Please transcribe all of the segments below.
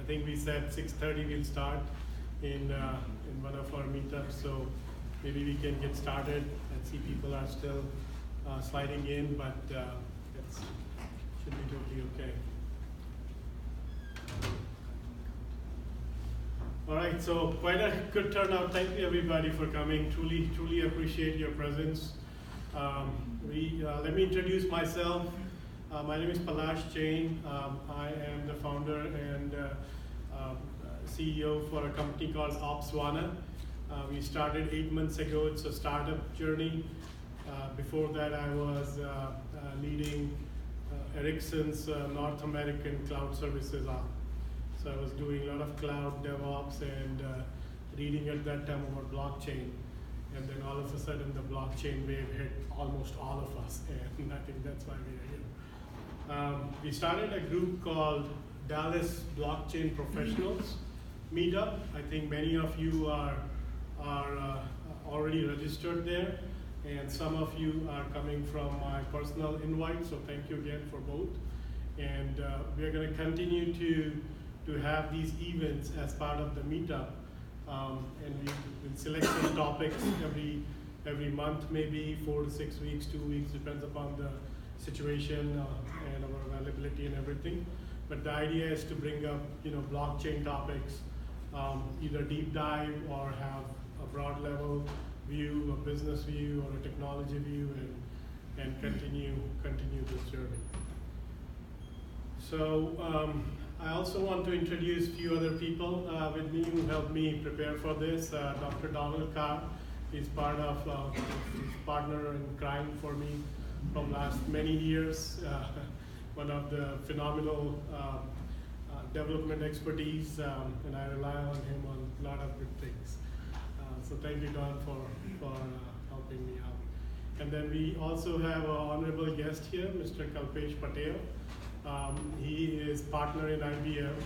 I think we said 6:30 we'll start in one of our meetups, so maybe we can get started and see people are still sliding in, but it should be totally okay. All right, so quite a good turnout. Thank you everybody for coming. Truly appreciate your presence. Let me introduce myself. My name is Palash Jain. I am the founder and CEO for a company called Opswana. We started 8 months ago. It's a startup journey. Before that, I was leading Ericsson's North American cloud services arm. So I was doing a lot of cloud DevOps and reading at that time about blockchain. And then all of a sudden the blockchain wave hit almost all of us, and I think that's why we are here. We started a group called Dallas Blockchain Professionals Meetup. I think many of you are already registered there, and some of you are coming from my personal invite, so thank you again for both. And we're going to continue to have these events as part of the meetup. And we'll select some topics every month, maybe 4 to 6 weeks, 2 weeks, depends upon the situation and our availability and everything. But the idea is to bring up, blockchain topics, either deep dive or have a broad level view, a business view, or a technology view, and continue this journey. So. I also want to introduce a few other people with me who helped me prepare for this. Dr. Donald Carr is part of his partner in crime for me from last many years. One of the phenomenal development expertise, and I rely on him on a lot of good things. So thank you, Don, for helping me out. And then we also have an honorable guest here, Mr. Kalpesh Patel. He is partner in IBM,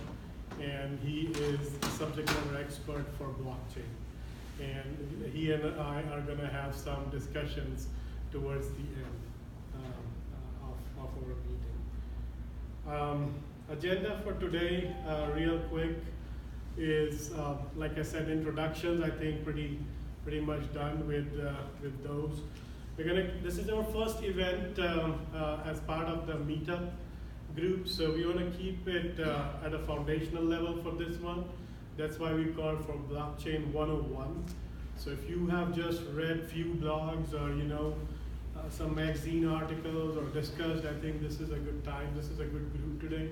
and he is the subject matter expert for blockchain. And he and I are going to have some discussions towards the end of our meeting. Agenda for today, real quick, is like I said, introductions. I think pretty much done with those. This is our first event as part of the meetup group, so we want to keep it at a foundational level for this one. That's why we call for Blockchain 101. So if you have just read few blogs or some magazine articles or discussed, I think this is a good time. This is a good group today.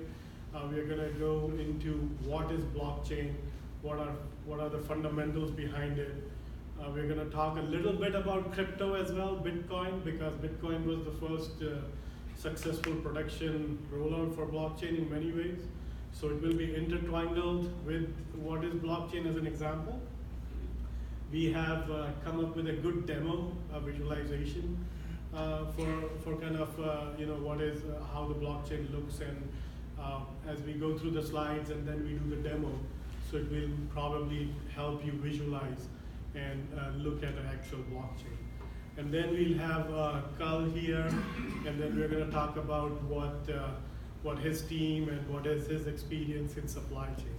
We are going to go into what is blockchain, what are the fundamentals behind it. We're going to talk a little bit about crypto as well, Bitcoin, because Bitcoin was the first successful production rollout for blockchain in many ways. So it will be intertwined with what is blockchain as an example. We have come up with a good demo, a visualization for kind of what is how the blockchain looks, and as we go through the slides and then we do the demo, so it will probably help you visualize and look at an actual blockchain. And then we'll have Carl here, and then we're going to talk about what his team and what is his experience in supply chain.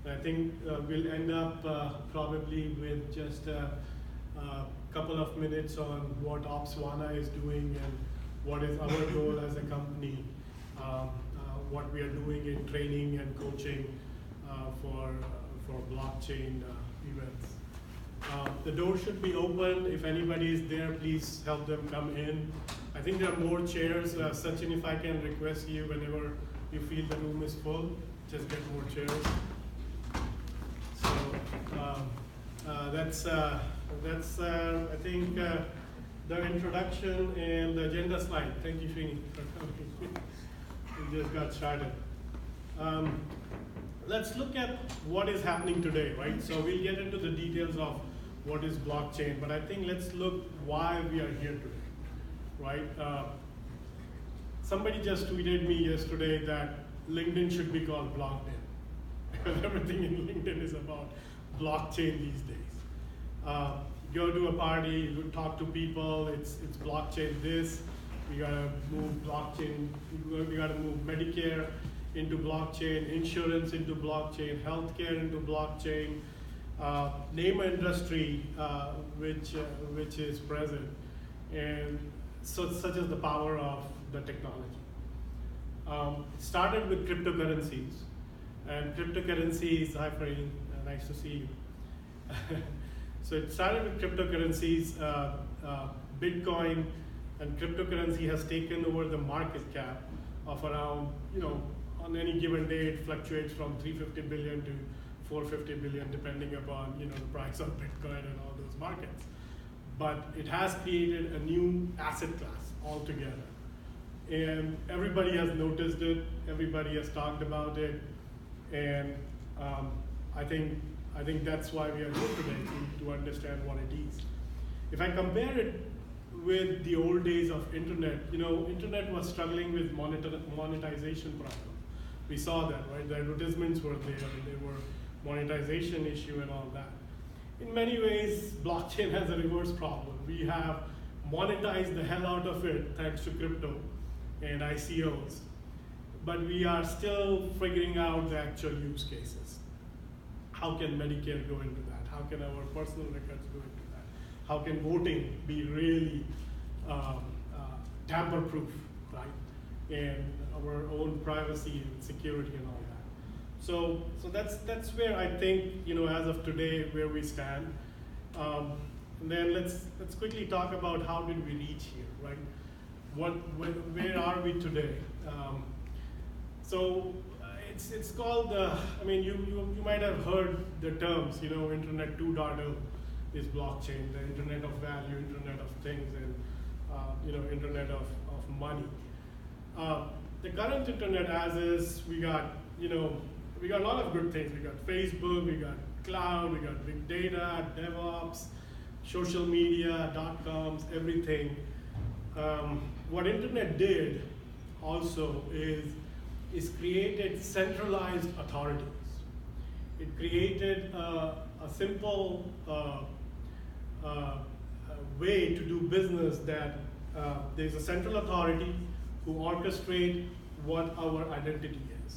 And I think we'll end up probably with just a couple of minutes on what Opswana is doing and what is our goal as a company, what we are doing in training and coaching for blockchain events. The door should be open. If anybody is there, please help them come in. I think there are more chairs. Sachin, if I can request you, whenever you feel the room is full, just get more chairs. So that's I think the introduction and the agenda slide. Thank you, Srini, for coming. We just got started. Let's look at what is happening today, right? So we'll get into the details of what is blockchain, but I think let's look why we are here today, right? Somebody just tweeted me yesterday that LinkedIn should be called Blockchain, because everything in LinkedIn is about blockchain these days. Go to a party, talk to people, it's blockchain this, we gotta move blockchain, we gotta move Medicare, into blockchain, insurance into blockchain, healthcare into blockchain, name an industry which is present, and so such is the power of the technology. It started with cryptocurrencies, and cryptocurrencies. Hi, Fareen, nice to see you. So it started with cryptocurrencies. Bitcoin and cryptocurrency has taken over the market cap of around, on any given day it fluctuates from 350 billion to 450 billion, depending upon the price of Bitcoin and all those markets. But it has created a new asset class altogether, and everybody has noticed it. Everybody has talked about it, and I think that's why we are here today, to understand what it is. If I compare it with the old days of internet, internet was struggling with monetization problem. We saw that, right? The advertisements were there, and there were monetization issue and all that. In many ways, blockchain has a reverse problem. We have monetized the hell out of it thanks to crypto and ICOs, but we are still figuring out the actual use cases. How can Medicare go into that? How can our personal records go into that? How can voting be really tamper-proof, right? And our own privacy and security and all that. So that's where I think, as of today, where we stand. And then let's quickly talk about how did we reach here, right? Where are we today? It's called you might have heard the terms, Internet 2.0 is blockchain, the Internet of Value, Internet of Things, and Internet of Money. The current Internet as is, we got a lot of good things. We got Facebook, we got cloud, we got big data, DevOps, social media, .coms, everything. What Internet did also is created centralized authorities. It created a simple way to do business that there's a central authority who orchestrate what our identity is.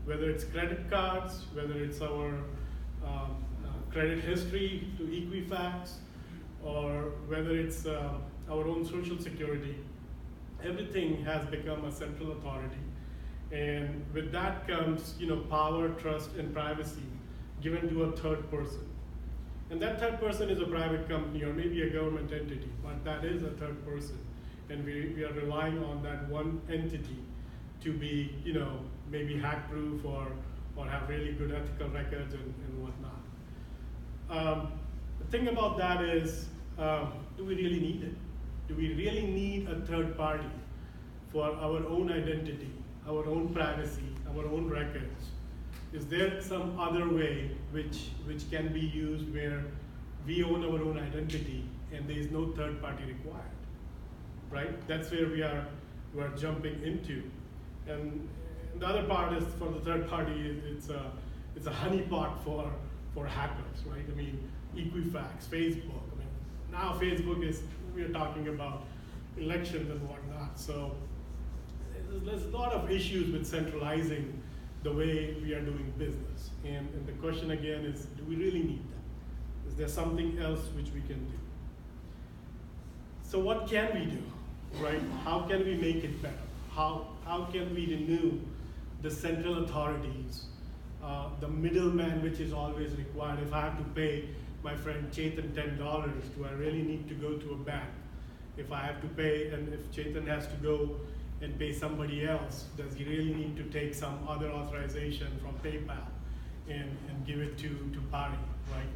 Whether it's credit cards, whether it's our credit history to Equifax, or whether it's our own social security, everything has become a central authority. And with that comes, power, trust, and privacy given to a third person. And that third person is a private company or maybe a government entity, but that is a third person. And we are relying on that one entity to be, maybe hack-proof or have really good ethical records and whatnot. The thing about that is, do we really need it? Do we really need a third party for our own identity, our own privacy, our own records? Is there some other way which can be used where we own our own identity and there is no third party required, right? That's where we're jumping into. And the other part is for the third party, it's a honeypot for hackers, right? I mean, Equifax, Facebook. I mean, now Facebook we're talking about elections and whatnot. So there's a lot of issues with centralizing the way we are doing business. And the question again is, do we really need that? Is there something else which we can do? So what can we do, right? How can we make it better? How can we renew the central authorities, the middleman which is always required? If I have to pay my friend Chetan $10, do I really need to go to a bank? If I have to pay, and if Chetan has to go and pay somebody else, does he really need to take some other authorization from PayPal and give it to Pari, right?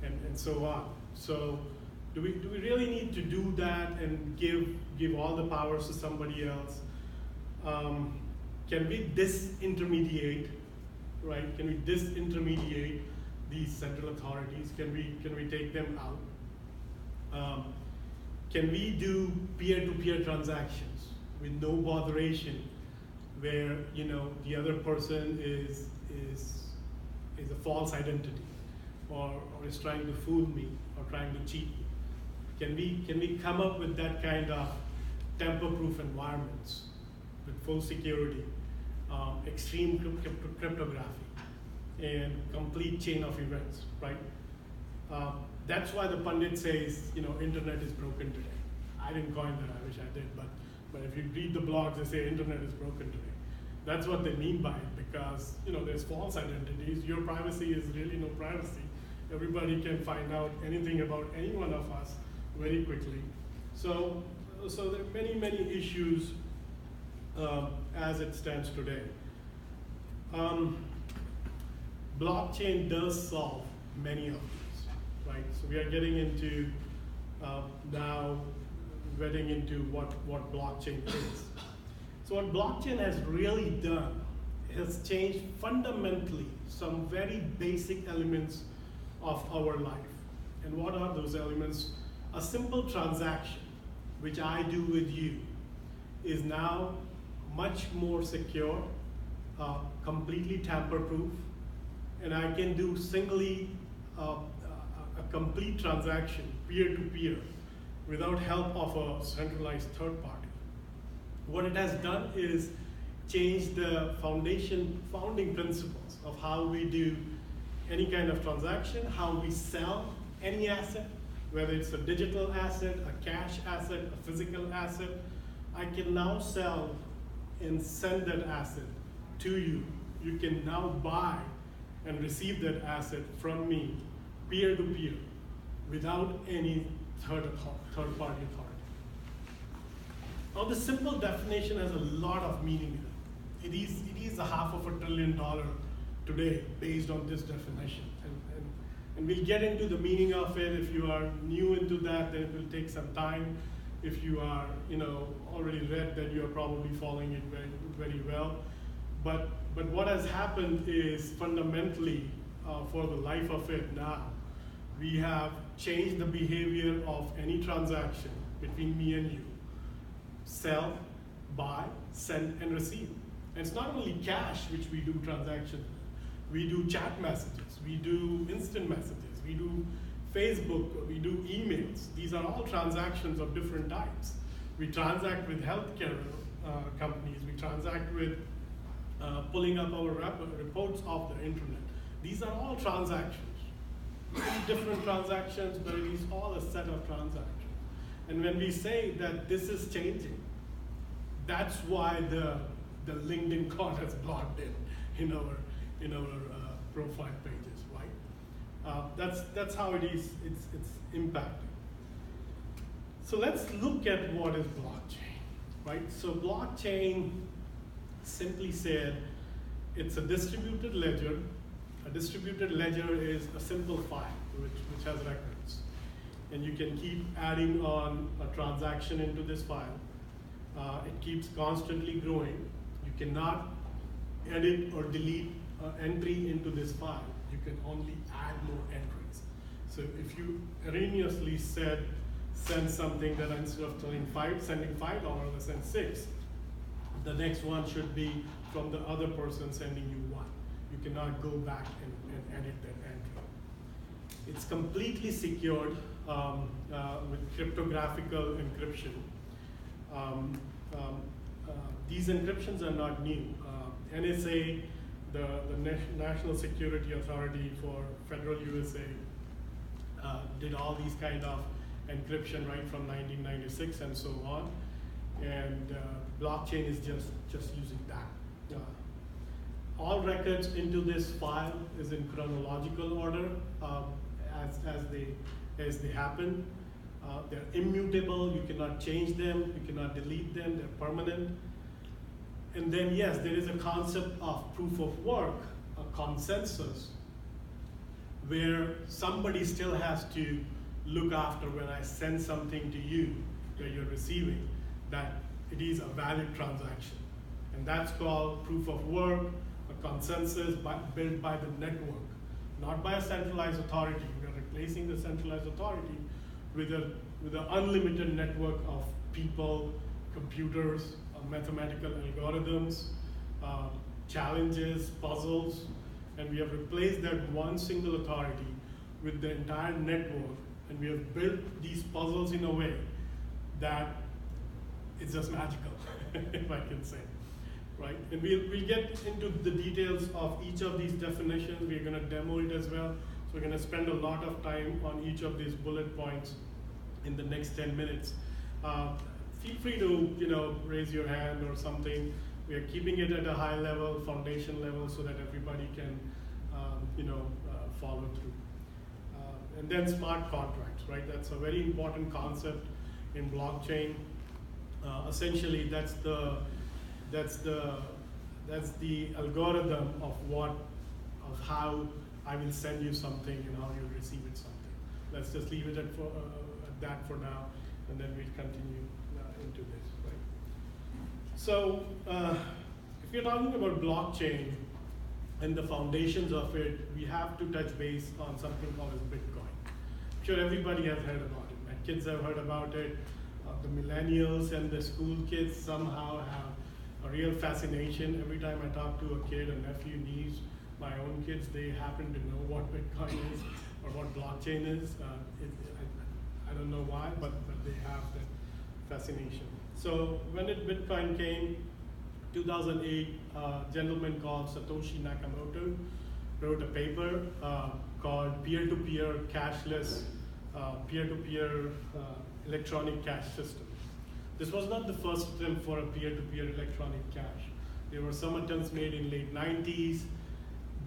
And so on. So do we really need to do that and give all the powers to somebody else? Can we disintermediate, right? Can we disintermediate these central authorities? Can we take them out? Can we do peer-to-peer transactions with no botheration, where the other person is a false identity, or is trying to fool me, or trying to cheat me? Can we come up with that kind of tamper-proof environments with full security, extreme cryptography, and complete chain of events, right? That's why the pundit says, internet is broken today. I didn't coin that, I wish I did, but if you read the blogs, they say internet is broken today. That's what they mean by it, because there's false identities. Your privacy is really no privacy. Everybody can find out anything about any one of us very quickly. So there are many, many issues as it stands today. Blockchain does solve many of these, right? So we are getting into now getting into what blockchain is. So what blockchain has really done has changed fundamentally some very basic elements of our life. And what are those elements? A simple transaction, which I do with you, is now much more secure, completely tamper-proof, and I can do singly a complete transaction, peer-to-peer, without help of a centralized third party. What it has done is change the founding principles of how we do any kind of transaction, how we sell any asset, whether it's a digital asset, a cash asset, a physical asset. I can now sell and send that asset to you. You can now buy and receive that asset from me, peer-to-peer, without any third-party authority. Now, the simple definition has a lot of meaning in it. It is $500 billion today based on this definition. And we'll get into the meaning of it. If you are new into that, then it will take some time. If you are already read, then you are probably following it very, very well. But what has happened is fundamentally, for the life of it now, we have changed the behavior of any transaction between me and you. Sell, buy, send, and receive. And it's not only cash which we do transactions. We do chat messages, we do instant messages, we do Facebook, we do emails. These are all transactions of different types. We transact with healthcare companies, we transact with pulling up our reports off the internet. These are all transactions. Different transactions, but it is all a set of transactions. And when we say that this is changing, that's why the LinkedIn card has blocked in our profile pages, right? That's how it is. It's impacting. So let's look at what is blockchain, right? So blockchain, simply said, it's a distributed ledger. A distributed ledger is a simple file which has records. And you can keep adding on a transaction into this file. It keeps constantly growing. You cannot edit or delete entry into this file. You can only add more entries. So if you erroneously send something that instead of sending $5, I send 6, the next one should be from the other person sending you 1. You cannot go back and edit that entry. It's completely secured with cryptographical encryption. These encryptions are not new. NSA, the National Security Authority for Federal USA, did all these kind of encryption right from 1996 and so on. And blockchain is just using that. All records into this file is in chronological order as they happen. They're immutable, you cannot change them, you cannot delete them, they're permanent. And then yes, there is a concept of proof of work, a consensus, where somebody still has to look after when I send something to you, where you're receiving, that it is a valid transaction. And that's called proof of work, a consensus built by the network, not by a centralized authority. We are replacing the centralized authority with an unlimited network of people, computers, mathematical algorithms, challenges, puzzles, and we have replaced that one single authority with the entire network, and we have built these puzzles in a way that it's just magical, if I can say. right? And we'll get into the details of each of these definitions. We're going to demo it as well. So we're going to spend a lot of time on each of these bullet points in the next 10 minutes. Feel free to raise your hand or something. We are keeping it at a high level, foundation level, so that everybody can follow through. And then smart contracts, right? That's a very important concept in blockchain. Essentially, that's the algorithm of how I will send you something and how you'll receive it something. Let's just leave it at that for now, and then we'll continue into this, right? So, if you're talking about blockchain and the foundations of it, we have to touch base on something called as Bitcoin. I'm sure everybody has heard about it. My kids have heard about it. The millennials and the school kids somehow have a real fascination. Every time I talk to a kid, a nephew, niece, my own kids, they happen to know what Bitcoin is or what blockchain is. I don't know why, but they have that fascination. So when Bitcoin came, 2008, a gentleman called Satoshi Nakamoto wrote a paper called Peer-to-Peer Cashless, Peer-to-Peer Electronic Cash System. This was not the first attempt for a peer-to-peer electronic cash. There were some attempts made in late 90s,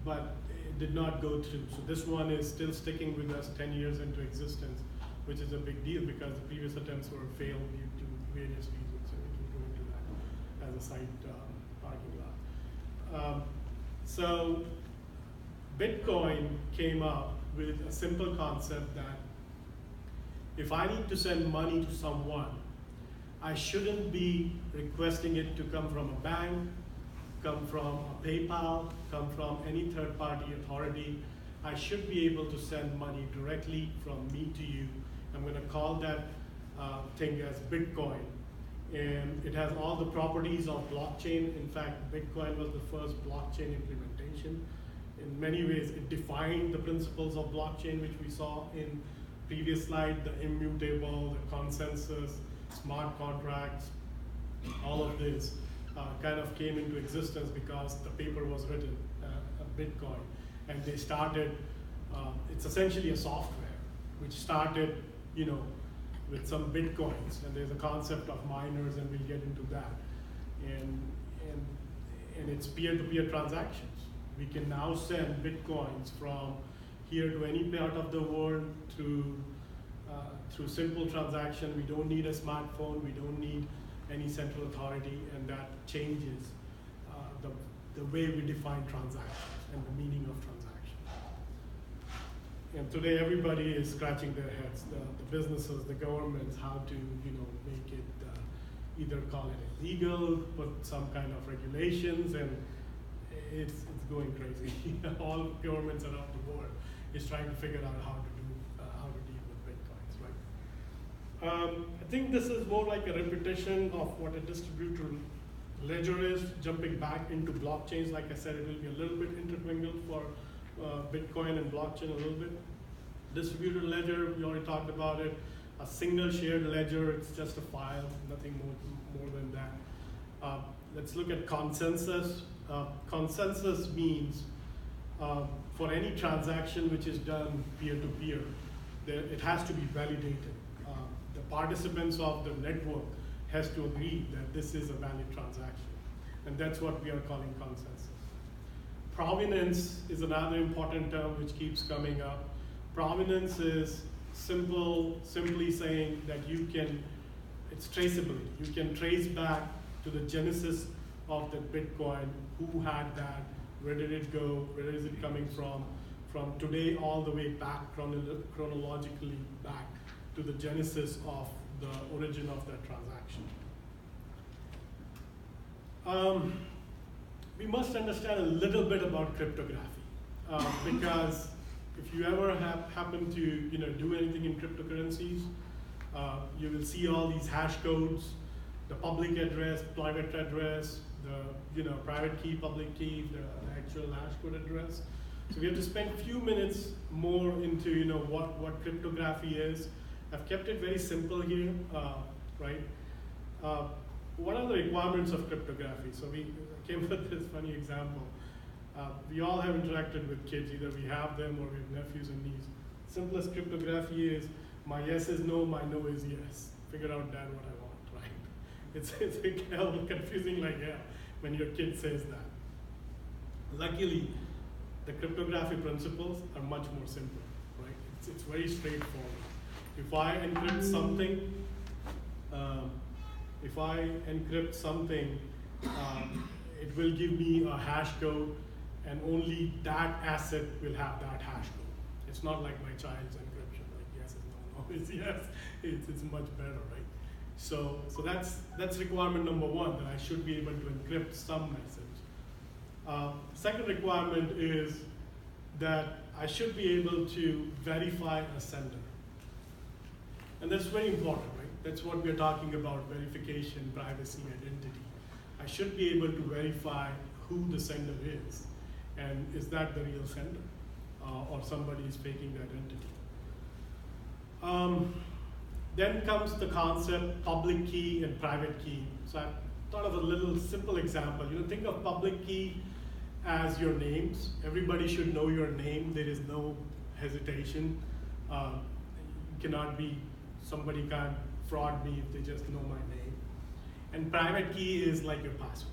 but it did not go through. So this one is still sticking with us 10 years into existence, which is a big deal because the previous attempts were failed due to various reasons, and we can go into that as a side parking lot. So Bitcoin came up with a simple concept that if I need to send money to someone, I shouldn't be requesting it to come from a bank, come from a PayPal, come from any third-party authority. I should be able to send money directly from me to you. I'm going to call that thing as Bitcoin. And it has all the properties of blockchain. In fact, Bitcoin was the first blockchain implementation. In many ways, it defined the principles of blockchain, which we saw in previous slide, the immutable, the consensus, smart contracts, all of this kind of came into existence because the paper was written, Bitcoin. And they started, it's essentially a software, which started, with some Bitcoins, and there's a concept of miners, and we'll get into that. And it's peer-to-peer transactions. We can now send Bitcoins from here to any part of the world through simple transaction. We don't need a smartphone, we don't need any central authority, and that changes the way we define transactions and the meaning of transactions. And today everybody is scratching their heads, the businesses, the governments, how to make it either call it illegal, put some kind of regulations, and it's going crazy. All governments around the world is trying to figure out how to deal with Bitcoins, right? I think this is more like a repetition of what a distributed ledger is, jumping back into blockchains. Like I said, it will be a little bit intermingled for Bitcoin and blockchain a little bit. Distributed ledger, we already talked about it. A single shared ledger, it's just a file, nothing more than that. Let's look at consensus. Consensus means for any transaction which is done peer-to-peer, it has to be validated. The participants of the network has to agree that this is a valid transaction. And that's what we are calling consensus. Provenance is another important term which keeps coming up. Provenance is simply saying that it's traceability. You can trace back to the genesis of the Bitcoin, who had that, where did it go, where is it coming from today all the way back, chronologically back to the genesis of the origin of that transaction. We must understand a little bit about cryptography, because if you ever happen to do anything in cryptocurrencies, you will see all these hash codes, the public address, private address, the private key, public key, the actual hash code address. So we have to spend a few minutes more into what cryptography is. I've kept it very simple here, right? what are the requirements of cryptography? So we came with this funny example. We all have interacted with kids, either we have them or we have nephews and nieces. Simplest cryptography is my yes is no, my no is yes. Figure out, Dad, what I want, right? It's hell confusing like hell when your kid says that. Luckily, the cryptography principles are much more simple, right? It's very straightforward. If I encrypt something, it will give me a hash code, and only that asset will have that hash code. It's not like my child's encryption, like yes is no, no is yes. It's much better, right? So that's requirement number one, that I should be able to encrypt some message. Second requirement is that I should be able to verify a sender. And that's very important, right? That's what we're talking about, verification, privacy, identity. I should be able to verify who the sender is, and is that the real sender, or somebody is faking the identity. Then comes the concept public key and private key. So I thought of a little simple example. Think of public key as your names. Everybody should know your name. There is no hesitation. Somebody can't fraud me if they just know my name. And private key is like your password.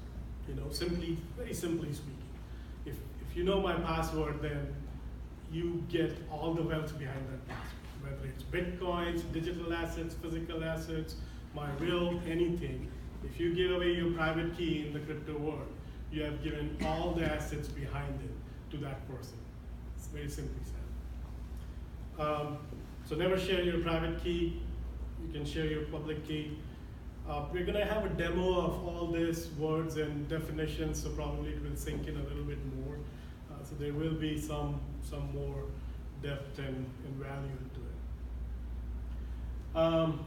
Very simply speaking. If you know my password, then you get all the wealth behind that password. Whether it's bitcoins, digital assets, physical assets, my will, anything. If you give away your private key in the crypto world, you have given all the assets behind it to that person. It's very simply said. So never share your private key. You can share your public key. We're going to have a demo of all these words and definitions, so probably it will sink in a little bit more. So there will be some more depth and value into it.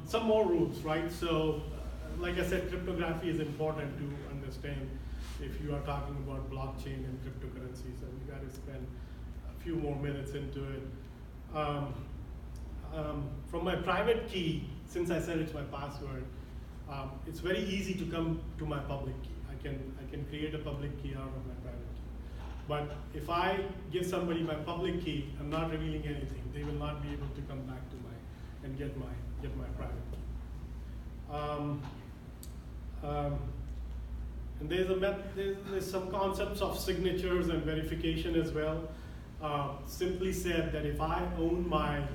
Some more rules, right? So, like I said, cryptography is important to understand if you are talking about blockchain and cryptocurrencies, and we got to spend a few more minutes into it. From my private key, since I said it's my password, it's very easy to come to my public key. I can create a public key out of my private key. But if I give somebody my public key, I'm not revealing anything. They will not be able to come back to and get my private key. And there's some concepts of signatures and verification as well. Simply said that if I own my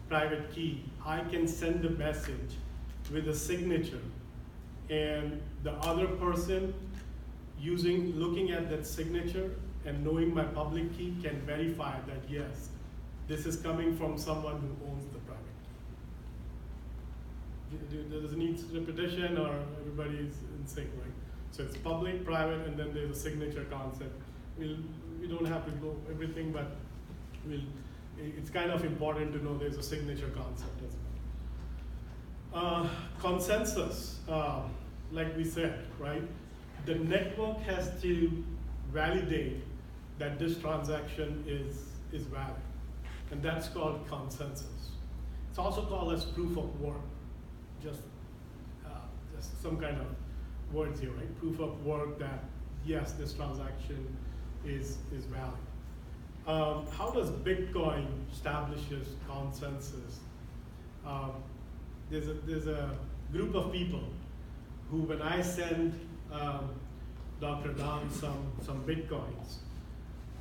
private key, I can send a message with a signature, and the other person looking at that signature and knowing my public key can verify that yes, this is coming from someone who owns the private key. Does it need repetition, or everybody's in sync, right? So it's public, private, and then there's a signature concept. We don't have to go everything, but it's kind of important to know there's a signature concept as well. Consensus, like we said, right? The network has to validate that this transaction is valid, and that's called consensus. It's also called as proof of work. Just some kind of words here, right? Proof of work that yes, this transaction is valid. How does Bitcoin establishes consensus? There's a group of people who, when I send Dr. Don some Bitcoins,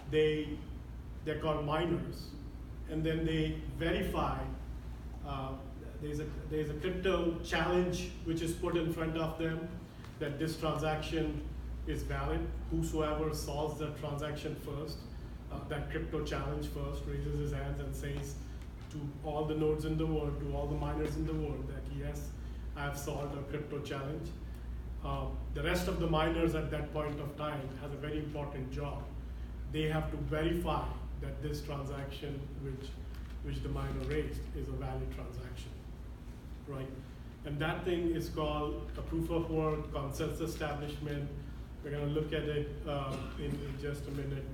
they're called miners, and then they verify. There's a crypto challenge which is put in front of them that this transaction is valid. Whosoever solves that transaction first, that crypto challenge first, raises his hands and says to all the nodes in the world, to all the miners in the world, that yes, I have solved a crypto challenge. The rest of the miners at that point of time has a very important job. They have to verify that this transaction which the miner raised is a valid transaction, right? And that thing is called a proof of work, consensus establishment. We're going to look at it in just a minute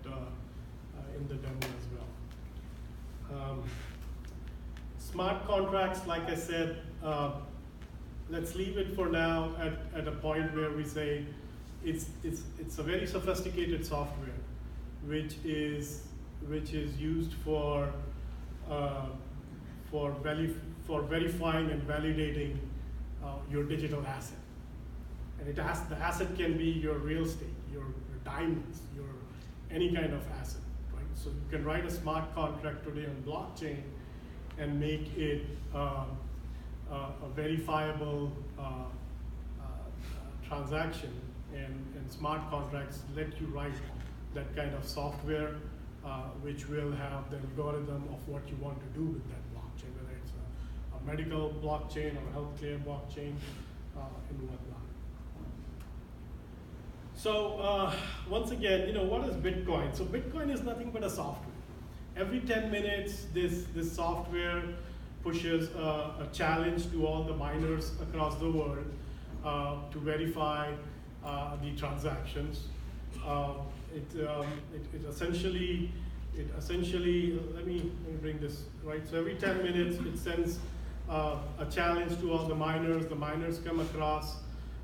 in the demo as well. Smart contracts, like I said, let's leave it for now at a point where we say it's a very sophisticated software, which is used uh, for verifying and validating your digital asset. And the asset can be your real estate, your diamonds, your any kind of asset, right? So you can write a smart contract today on blockchain and make it a verifiable transaction, and smart contracts let you write that kind of software, which will have the algorithm of what you want to do with that blockchain, whether it's a medical blockchain or a healthcare blockchain, and whatnot. So once again, what is Bitcoin? So Bitcoin is nothing but a software. Every 10 minutes, this software pushes a challenge to all the miners across the world to verify the transactions. It essentially, let me bring this, right? So every 10 minutes, it sends a challenge to all the miners. The miners come across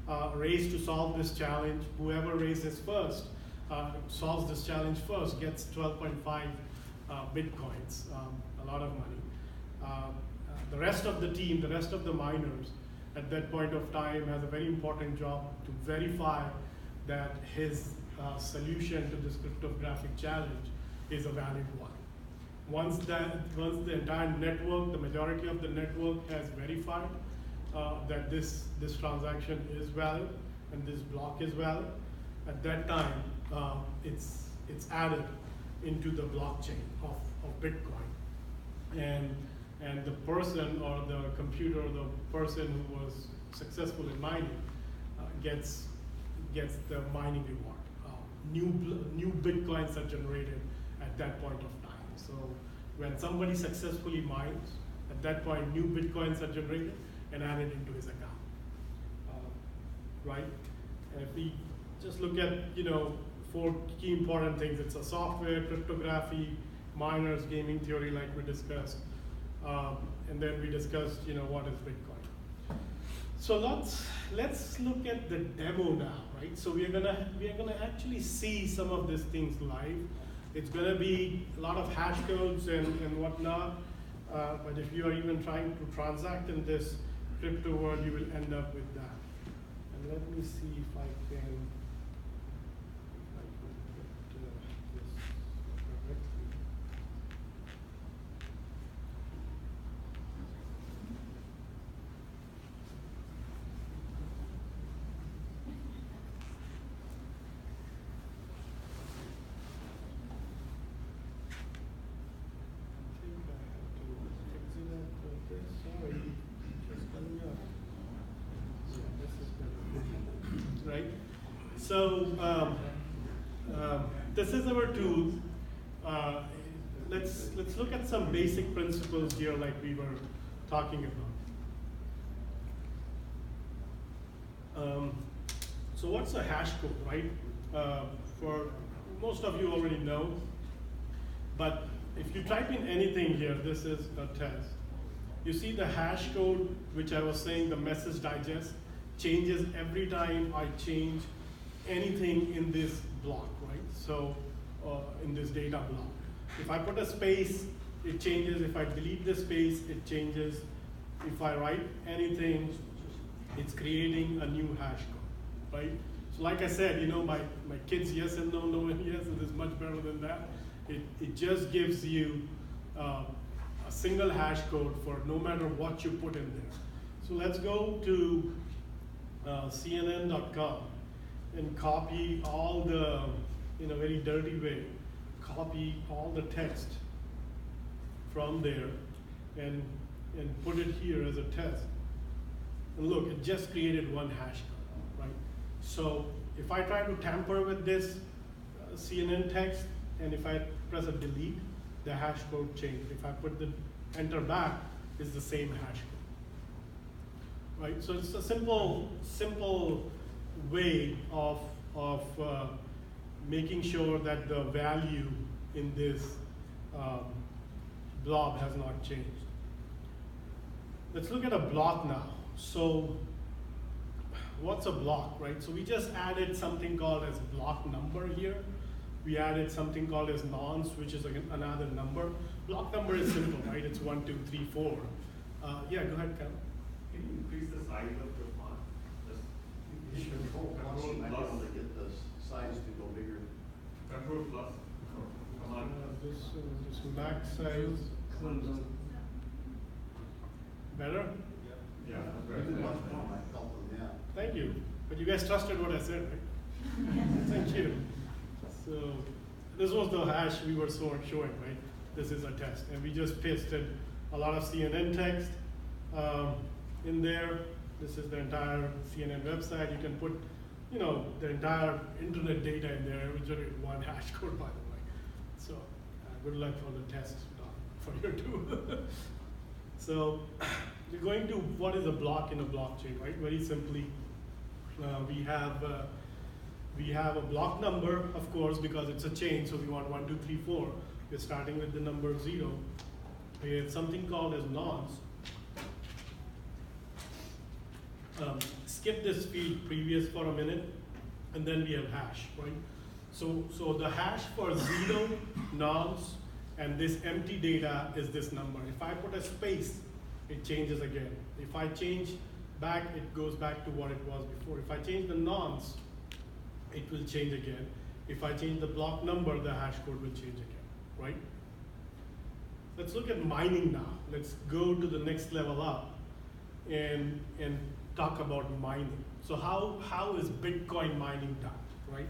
a race to solve this challenge. Whoever races first, solves this challenge first, gets 12.5 Bitcoins, a lot of money. The rest of the team, the rest of the miners, at that point of time has a very important job to verify that his solution to this cryptographic challenge is a valid one. Once the entire network, the majority of the network has verified that this transaction is valid and this block is valid, at that time it's added into the blockchain of Bitcoin, and the person or the computer, or the person who was successful in mining gets the mining reward. New Bitcoins are generated at that point of time. So when somebody successfully mines, at that point new Bitcoins are generated and added into his account, right? And if we just look at 4 key important things, it's a software, cryptography, miners, gaming theory, like we discussed, and then we discussed what is Bitcoin. So let's look at the demo now, right? So we are gonna actually see some of these things live. It's gonna be a lot of hash codes and whatnot, but if you are even trying to transact in this crypto world, you will end up with that. And let me see if I can put this correctly. Right? So this is our tool. Let's look at some basic principles here, like we were talking about. So what's a hash code, right? For most of you already know, but if you type in anything here, this is a test. You see the hash code, which I was saying, the message digest, changes every time I change anything in this block, right? So in this data block. If I put a space, it changes. If I delete the space, it changes. If I write anything, it's creating a new hash code, right? So like I said, my kids yes and no, no and yes, it is much better than that. It just gives you a single hash code for no matter what you put in there. So let's go to CNN.com and copy all the, in a very dirty way, copy all the text from there and put it here as a test. And look, it just created one hash code, right? So if I try to tamper with this CNN text, and if I press a delete, the hash code changed. If I put the enter back, it's the same hash code. Right? So it's a simple way of making sure that the value in this blob has not changed. Let's look at a block now. So what's a block, right? So we just added something called as block number here. We added something called as nonce, which is again another number. Block number is simple, right? It's 1, 2, 3, 4. Yeah, go ahead, Cal. Can you increase the size of the font? Just Control plus, you might be plus. able to get the size to go bigger. Control plus. Come on. This max size. Better? Yeah. Even much more might help them, yeah. Thank you. But you guys trusted what I said, right? Thank you. So this was the hash we were showing, right? This is a test. And we just pasted a lot of CNN text in there. This is the entire CNN website. You can put, the entire internet data in there. We generate one hash code, by the way. So good luck for the test for you too. So we're going to what is a block in a blockchain, right? Very simply, we have a block number, of course, because it's a chain. So we want 1, 2, 3, 4. We're starting with the number 0. We have something called as nonce. Skip this field previous for a minute, and then we have hash, right? So the hash for 0, nonce, and this empty data is this number. If I put a space, it changes again. If I change back, it goes back to what it was before. If I change the nonce, it will change again. If I change the block number, the hash code will change again, right? Let's look at mining now. Let's go to the next level up and talk about mining. So how is Bitcoin mining done, right?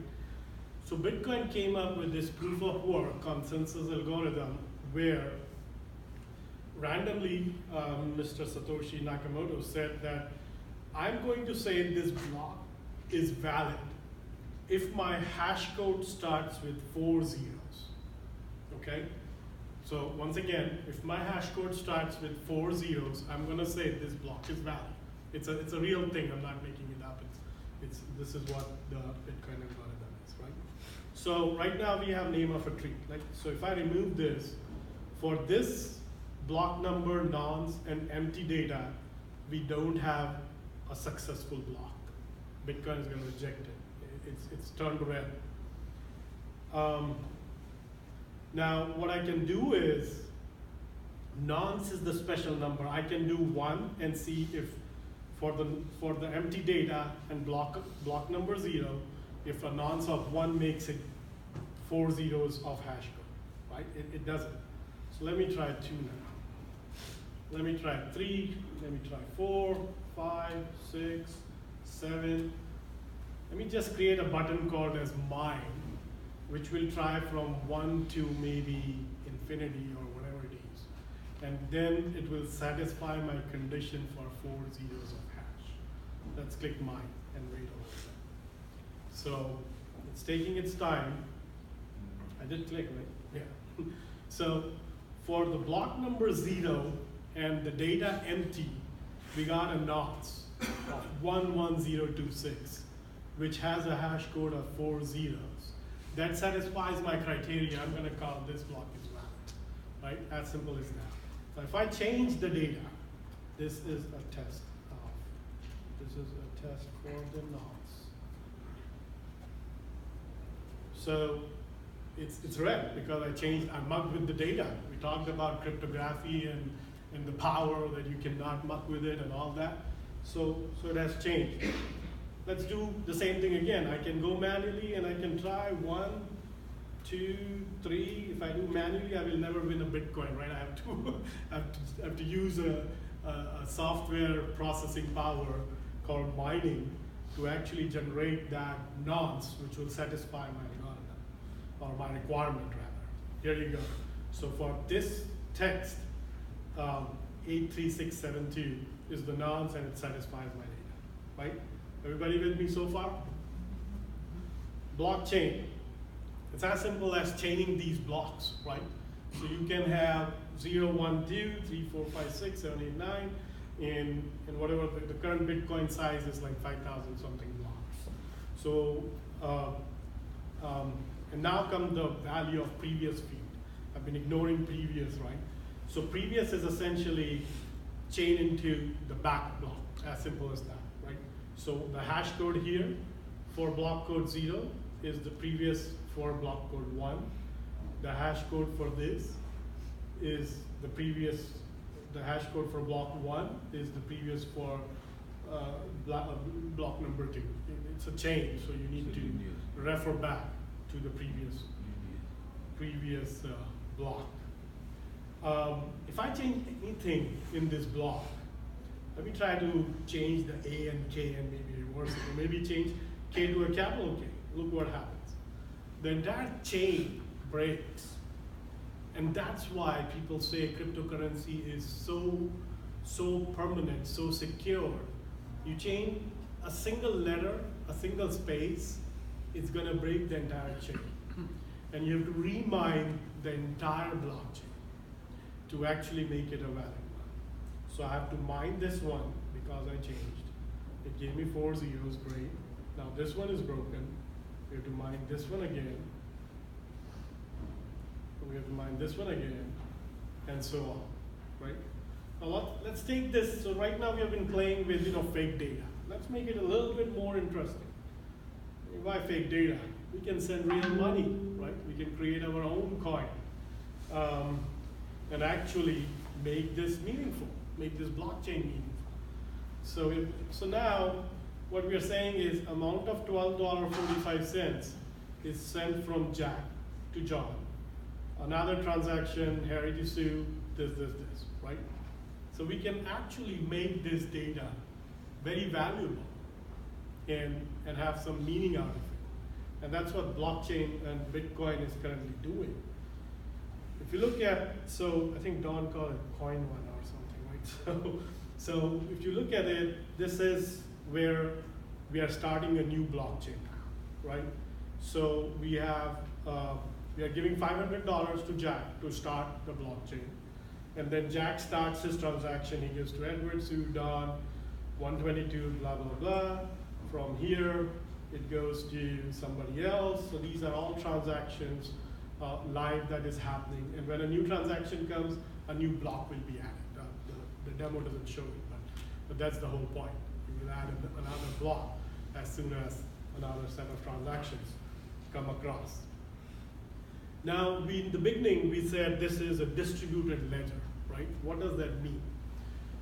So Bitcoin came up with this proof of work consensus algorithm where randomly Mr. Satoshi Nakamoto said that I'm going to say this block is valid if my hash code starts with 4 zeros, okay? So once again, if my hash code starts with 4 zeros, I'm gonna say this block is valid. It's a real thing, I'm not making it up. This is what the Bitcoin algorithm is, right? So right now we have name of a tree. So if I remove this, for this block number, nonce, and empty data, we don't have a successful block. Bitcoin is gonna reject it. It's turned red. Now what I can do is, nonce is the special number. I can do 1 and see if for the empty data and block number 0, if a nonce of 1 makes it 4 zeros of hash code, right? It doesn't. So let me try 2 now. Let me try 3, let me try 4, 5, 6, 7. Let me just create a button called as mine, which will try from 1 to maybe infinity or whatever it is. And then it will satisfy my condition for 4 zeros of hash. Let's click mine and wait a little bit. So it's taking its time. I did click, right? Yeah. So for the block number 0 and the data empty, we got a nonce of 11026, which has a hash code of 4 zeros. That satisfies my criteria. I'm gonna call this block is valid, right? As simple as that. So if I change the data, this is a test. This is a test for the nonce. So it's red because I mucked with the data. We talked about cryptography and the power that you cannot muck with it and all that. So it has changed. Let's do the same thing again. I can go manually and I can try 1, 2, 3. If I do manually, I will never win a Bitcoin, right? I have to use a software processing power called mining to actually generate that nonce, which will satisfy my algorithm, or my requirement rather. Here you go. So for this text, 83672 is the nonce and it satisfies my data, right? Everybody with me so far? Blockchain. It's as simple as chaining these blocks, right? So you can have 0, 1, 2, 3, 4, 5, 6, 7, 8, 9, and whatever the current Bitcoin size is like 5,000 something blocks. So, and now comes the value of previous field. I've been ignoring previous, right? So previous is essentially chain into the back block, as simple as that, right? So the hash code here for block code 0 is the previous for block code 1. The hash code for this is the hash code for block 1 is the previous for block number 2. It's a chain, so you need to refer back to the previous block. If I change anything in this block, let me try to change the A and K and maybe reverse it, or maybe change K to a capital K. Look what happens. The entire chain breaks. And that's why people say cryptocurrency is so permanent, so secure. You change a single letter, a single space, it's gonna break the entire chain. And you have to remine the entire blockchain to actually make it a valid one. So I have to mine this one because I changed. It gave me 4 zeros, great. Now this one is broken. We have to mine this one again. We have to mine this one again, and so on, right? Now let's take this. So right now we have been playing with fake data. Let's make it a little bit more interesting. Why fake data? We can send real money, right? We can create our own coin, and actually make this meaningful, make this blockchain meaningful. So now what we are saying is amount of $12.45 is sent from Jack to John. Another transaction, Harry to Sue, this, right? So we can actually make this data very valuable and have some meaning out of it. And that's what blockchain and Bitcoin is currently doing. If you look at, so I think Don called it Coin One or something, right? So if you look at it, this is where we are starting a new blockchain, right? So we are giving $500 to Jack to start the blockchain. And then Jack starts his transaction. He gives to Edward, Sue, Don, 122, blah, blah, blah. From here, it goes to somebody else. So these are all transactions live that is happening. And when a new transaction comes, a new block will be added. The demo doesn't show it, but that's the whole point. You will add another block as soon as another set of transactions come across. Now, in the beginning, we said this is a distributed ledger, right? What does that mean?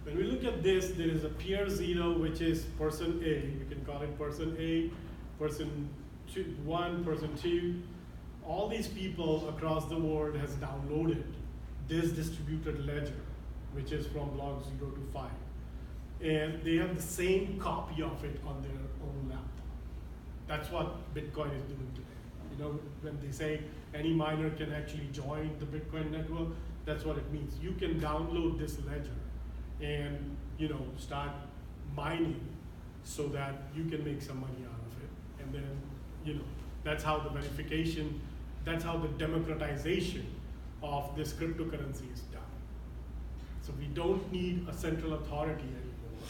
When we look at this, there is a peer 0, which is person A. We can call it person A, person 1, person 2. All these people across the world has downloaded this distributed ledger, which is from block 0 to 5. And they have the same copy of it on their own laptop. That's what Bitcoin is doing today. When they say any miner can actually join the Bitcoin network, that's what it means. You can download this ledger and start mining so that you can make some money out of it. And then that's how the verification, that's how the democratization of this cryptocurrency is done. So we don't need a central authority anymore.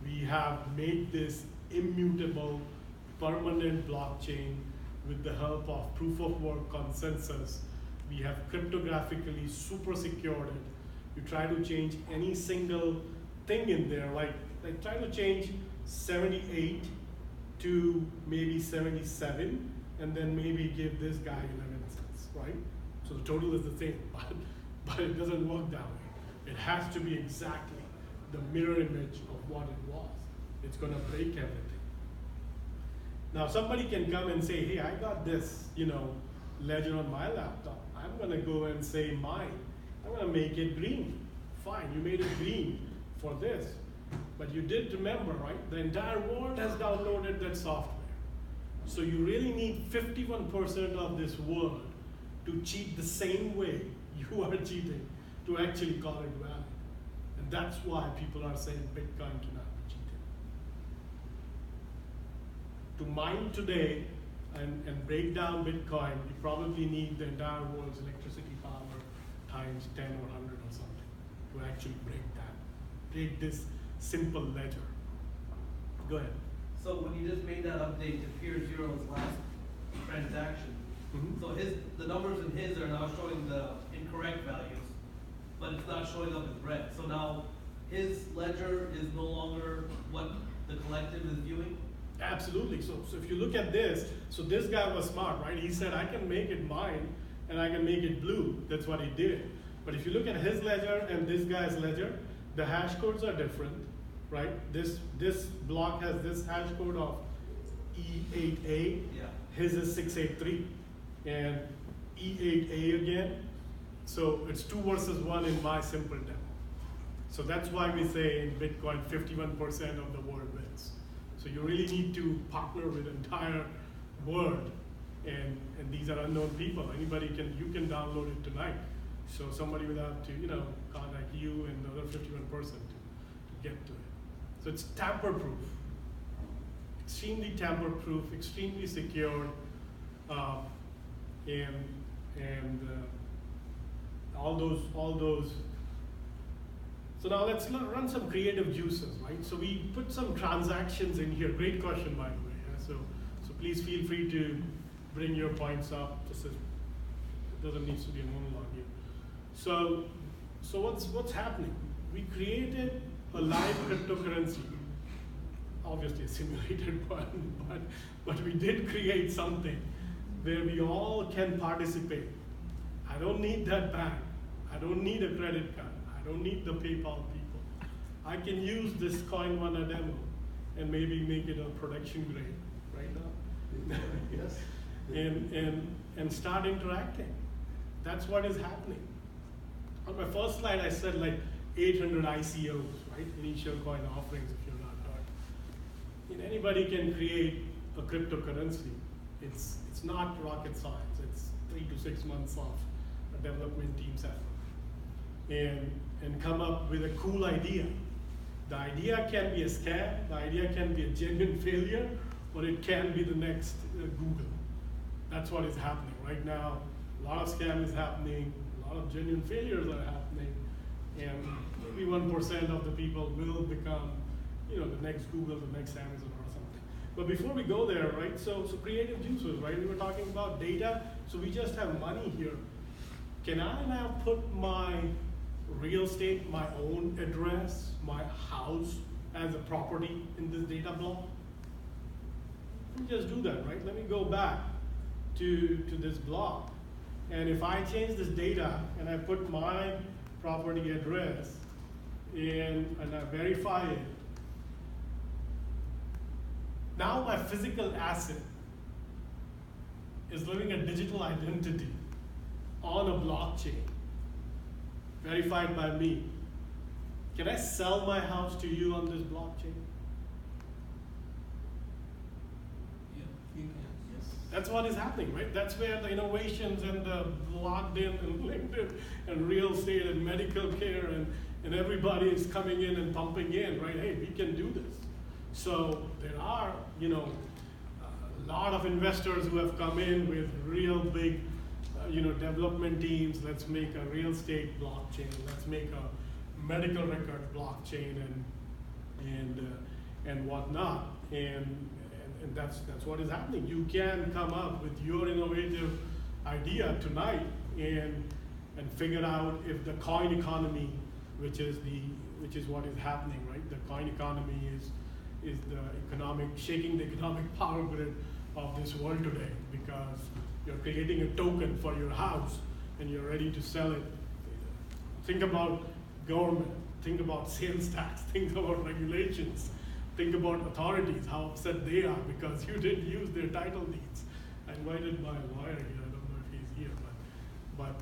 We have made this immutable, permanent blockchain with the help of proof of work consensus. We have cryptographically super secured it. You try to change any single thing in there, like try to change 78 to maybe 77, and then maybe give this guy 11 cents, right? So the total is the same, but it doesn't work that way. It has to be exactly the mirror image of what it was. It's gonna break everything. Now somebody can come and say, hey, I got this, ledger on my laptop. I'm gonna go and say mine. I'm gonna make it green. Fine, you made it green for this. But you did remember, right? The entire world has downloaded that software. So you really need 51% of this world to cheat the same way you are cheating to actually call it valid. And that's why people are saying Bitcoin cannot be cheated. To mine today and break down Bitcoin, you probably need the entire world's electricity power times 10 or 100 or something to actually break this simple ledger. Go ahead. So when you just made that update to peer zero's last transaction, so the numbers in his are now showing the incorrect values, but it's not showing up as red. So now his ledger is no longer what the collective is viewing? Absolutely. So if you look at this, so this guy was smart, right? He said, I can make it mine and I can make it blue. That's what he did. But if you look at his ledger and this guy's ledger, the hash codes are different, right? This block has this hash code of E8A. Yeah. His is 683. And E8A again. So it's 2 versus 1 in my simple demo. So that's why we say in Bitcoin, 51% of the world wins. So you really need to partner with the entire world, and these are unknown people. Anybody you can download it tonight. So somebody will have to, contact you and the other 51% to get to it. So it's tamper-proof, extremely tamper-proof, extremely secure, and all those. So now let's run some creative juices, right? So we put some transactions in here. Great question, by the way. Yeah? So please feel free to bring your points up. It doesn't need to be a monologue here. So what's happening? We created a live cryptocurrency, obviously a simulated one, but we did create something where we all can participate. I don't need that bank. I don't need a credit card. I don't need the PayPal people. I can use this Coin1 demo and maybe make it a production grade right now. Yes. and start interacting. That's what is happening. On my first slide, I said like 800 ICOs, right? Initial coin offerings, if you're not heard. Anybody can create a cryptocurrency. It's not rocket science. It's 3 to 6 months of a development team's effort. And come up with a cool idea. The idea can be a scam, the idea can be a genuine failure, or it can be the next Google. That's what is happening right now. A lot of scam is happening, a lot of genuine failures are happening, and maybe 1% of the people will become, the next Google, the next Amazon or something. But before we go there, right, so creative juices, right? We were talking about data, so we just have money here. Can I now put my real estate, my own address, my house as a property in this data block? Let me just do that, right? Let me go back to this block. And if I change this data and I put my property address in and I verify it, now my physical asset is living a digital identity on a blockchain, verified by me. Can I sell my house to you on this blockchain? Yeah, you can. Yes. That's what is happening, right? That's where the innovations and the logged in and LinkedIn and real estate and medical care and everybody is coming in and pumping in, right? Hey, we can do this. So there are, a lot of investors who have come in with real big, development teams. Let's make a real estate blockchain. Let's make a medical record blockchain and whatnot. And that's what is happening. You can come up with your innovative idea tonight and figure out if the coin economy, which is what is happening, right? The coin economy is shaking the economic power grid of this world today, because you're creating a token for your house and you're ready to sell it. Think about government, think about sales tax, think about regulations, think about authorities, how upset they are because you didn't use their title deeds. I invited my lawyer here, I don't know if he's here, but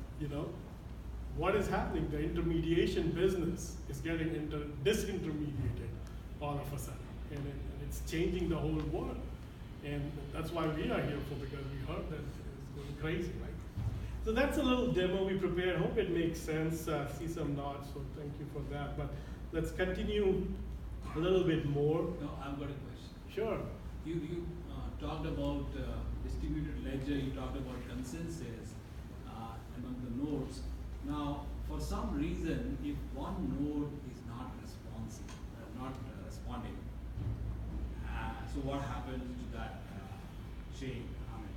what is happening? The intermediation business is getting disintermediated all of a sudden, and it's changing the whole world. And that's why we are here for, because we heard that it's going crazy, right? So that's a little demo we prepared. Hope it makes sense. See some nods, so thank you for that. But let's continue a little bit more. No, I've got a question. Sure. You talked about distributed ledger, you talked about consensus among the nodes. Now, for some reason, if one node is not responsive, responding, so what happens to that chain? I mean,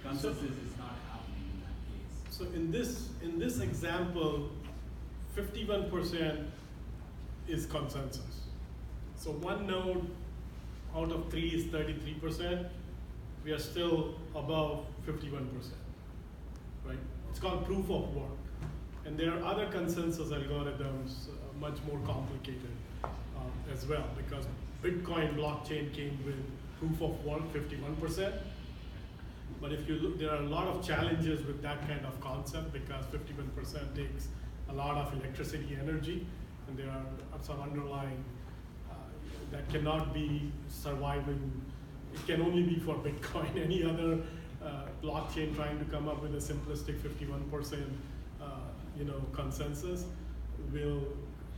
consensus is not happening in that case. So in this example, 51% is consensus. So one node out of 3 is 33%, we are still above 51%, right? It's called proof of work. And there are other consensus algorithms, much more complicated as well, because Bitcoin blockchain came with proof of work 51%. But if you look, there are a lot of challenges with that kind of concept because 51% takes a lot of electricity energy, and there are some underlying that cannot be surviving. It can only be for Bitcoin. Any other blockchain trying to come up with a simplistic 51% consensus will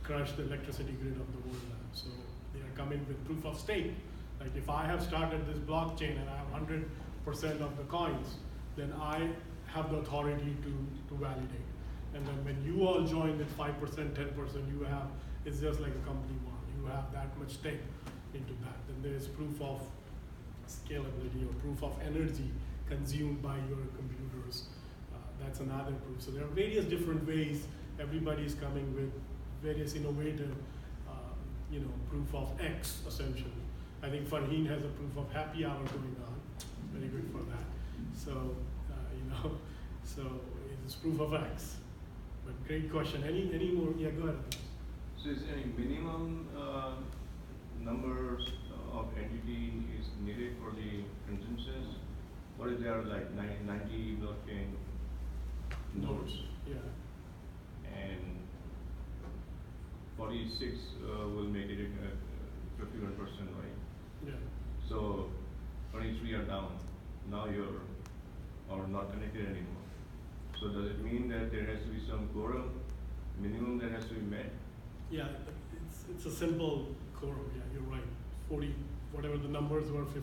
crush the electricity grid of the world now. So they are coming with proof of stake. Like if I have started this blockchain and I have 100% of the coins, then I have the authority to validate. And then when you all join with 5%, 10%, you have, it's just like a company model. You have that much stake into that. Then there is proof of scalability or proof of energy consumed by your computers. That's another proof. So there are various different ways. Everybody is coming with various innovative, proof of X essentially. I think Farheen has a proof of happy hour going on. Very good for that. So, so it's proof of X. But great question. Any more? Yeah, go ahead. So is any minimum numbers of entity is needed for the consensus? Or is there like 90 blockchain nodes? Yeah. And 46 will make it 51%, right? Yeah. So 23 are down. Now you're or not connected anymore. So does it mean that there has to be some quorum minimum that has to be met? Yeah, it's a simple quorum. Yeah, you're right. 40, whatever the numbers were, 51%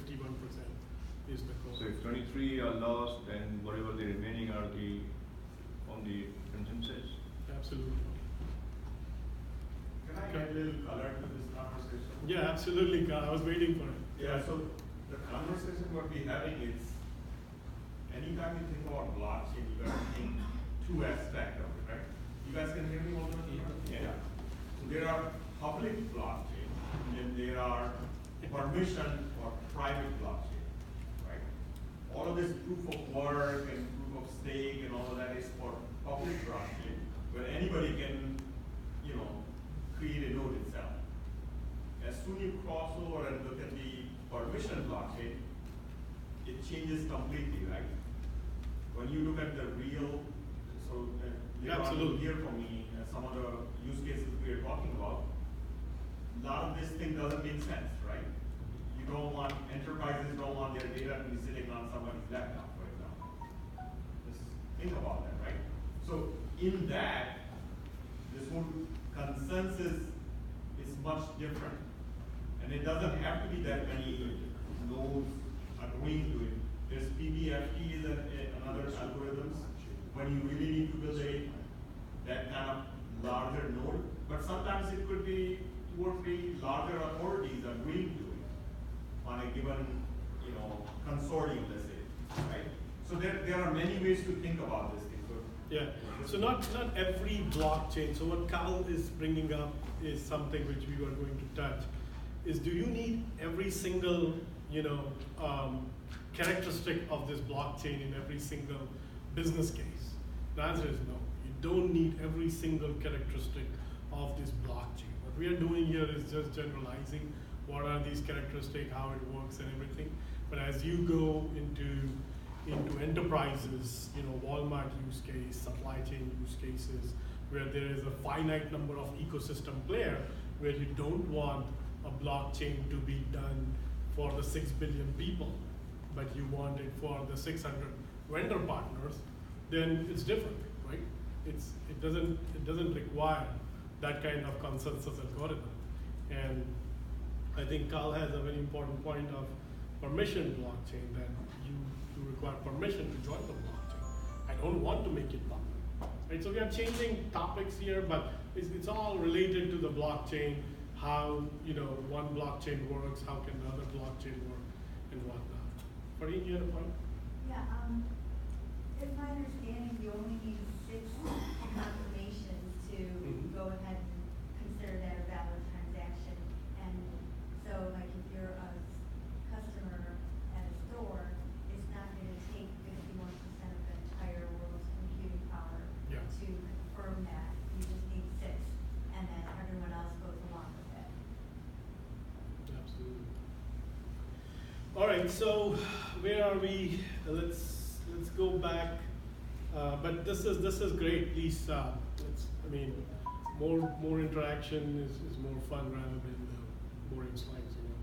is the quorum. So if 23 are lost, then whatever the remaining are on the consensus. Absolutely. Can I add a little color to this conversation? Yeah, absolutely, Carl. I was waiting for it. Yeah, so the conversation what we're having is, anytime you think about blockchain, you gotta think two aspects of it, right? You guys can hear me all the time? Yeah. So there are public blockchain, and there are permission or private blockchain, right? All of this proof of work and proof of stake and all of that is for public blockchain, where anybody can, create a node itself. As soon you cross over and look at the permission blockchain, it changes completely, right? When you look at the real, so later on you'll hear from me some of the use cases we are talking about, a lot of this thing doesn't make sense, right? You don't want, enterprises don't want their data to be sitting on somebody's laptop, for example. Just think about that, right? So in that, this whole consensus is much different. And it doesn't have to be that many nodes agreeing to it. There's PBFT is another algorithms when you really need to build that kind of larger node. But sometimes it could be 2 or 3 larger authorities agreeing to it on a given, consortium, let's say, right? So there are many ways to think about this thing. So Yeah. So not every blockchain. So what Carl is bringing up is something which we were going to touch. Is do you need every single characteristic of this blockchain in every single business case? The answer is no. You don't need every single characteristic of this blockchain. What we are doing here is just generalizing what are these characteristics, how it works and everything. But as you go into enterprises, Walmart use case, supply chain use cases, where there is a finite number of ecosystem player, where you don't want a blockchain to be done for the 6 billion people, but you want it for the 600 vendor partners, then it's different, right? It doesn't require that kind of consensus algorithm. And I think Carl has a very important point of permission blockchain, that you require permission to join the blockchain. I don't want to make it public, right? So we are changing topics here, but it's all related to the blockchain, how one blockchain works, how can the other blockchain work, and whatnot. Farheen, you had a point? Yeah, it's my understanding you only need 6 confirmations to go ahead and consider that a valid transaction. And so like if you're a All right, so where are we? Let's go back. But this is great. Please, I mean, more interaction is more fun rather than the boring slides. You know,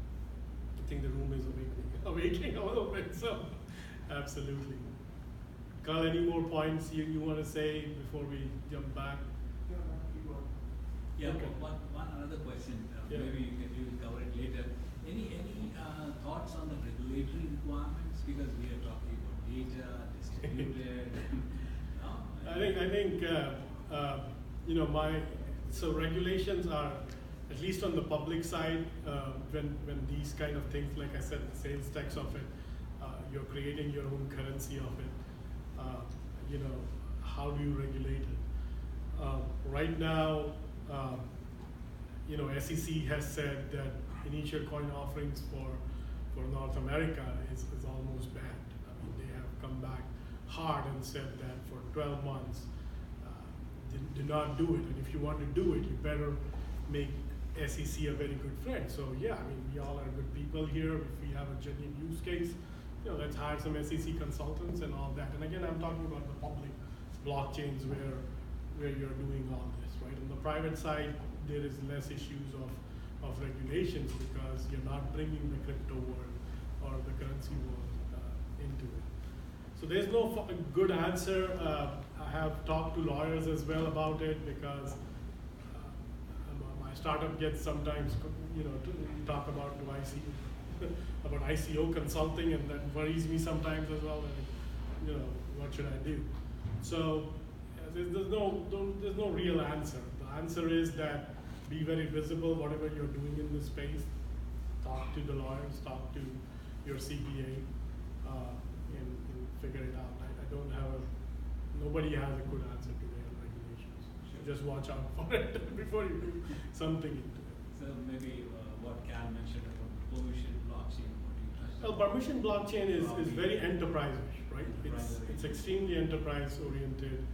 I think the room is awakening a little bit. So, absolutely. Carl, any more points you want to say before we jump back? Yeah, Okay. one another question, Yeah. maybe you will cover it later. Any thoughts on the regulatory requirements? Because we are talking about data, distributed, I think you know, so regulations are, at least on the public side, when these kind of things, like I said, the sales tax of it, you're creating your own currency of it. You know, how do you regulate it? Right now, you know, SEC has said that initial coin offerings for North America is almost banned. I mean, they have come back hard and said that for 12 months, do not do it. And if you want to do it, you better make SEC a very good friend. So yeah, I mean, we all are good people here. If we have a genuine use case, you know, let's hire some SEC consultants and all that. And again, I'm talking about the public blockchains where you're doing all this, right? On the private side, there is less issues of regulations because you're not bringing the crypto world or the currency world into it. So there's no good answer. I have talked to lawyers as well about it because my startup gets sometimes, you know, to talk about about ICO consulting, and that worries me sometimes as well. And, you know, what should I do? So there's no real answer. The answer is that be very visible, whatever you're doing in this space. Talk to the lawyers, talk to your CPA, and figure it out. I don't have nobody has a good answer today on regulations. Just watch out for it before you do something into it. So maybe what Cal mentioned about permission blockchain, what you touched Well, on. permission blockchain is very enterprise-ish, right? It's Enterprise-oriented. extremely enterprise-oriented.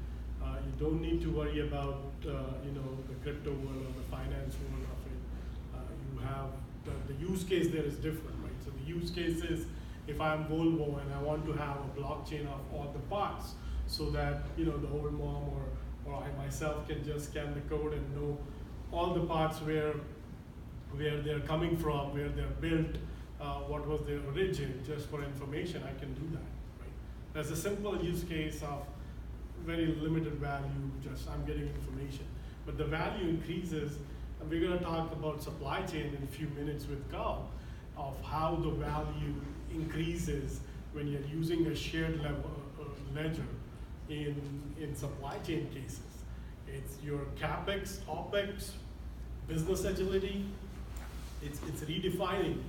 You don't need to worry about you know, the crypto world or the finance world of it. You have the use case there is different, right? So the use case is if I'm Volvo and I want to have a blockchain of all the parts, so that, you know, the old mom or I myself can just scan the code and know all the parts where they're coming from, where they're built, what was their origin, just for information, I can do that, right? That's a simple use case of very limited value, just I'm getting information. But the value increases, and we're gonna talk about supply chain in a few minutes with Carl, of how the value increases when you're using a shared level ledger in supply chain cases. It's your CapEx, OpEx, business agility. It's redefining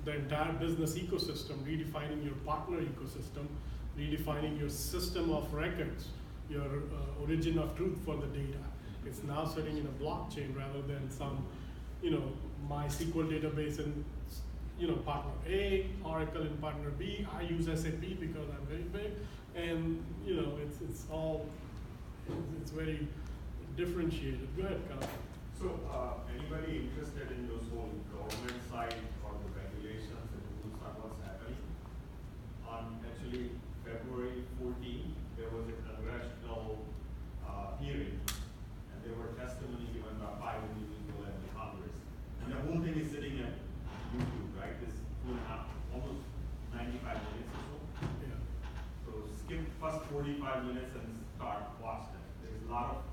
the entire business ecosystem, redefining your partner ecosystem, redefining your system of records, your origin of truth for the data. It's now sitting in a blockchain rather than some, you know, MySQL database in, you know, partner A, Oracle in partner B. I use SAP because I'm very big, and you know, it's very differentiated. Go ahead, Carl. So, anybody interested in those whole government side or the regulations and rules on what's happening? On actually February 14th, there was a congressional hearing, and there were testimony given by 5 individuals at the Congress. And the whole thing is sitting at YouTube, right? This 2.5, almost 95 minutes or so. Yeah. So skip first 45 minutes and start watch them. There's a lot,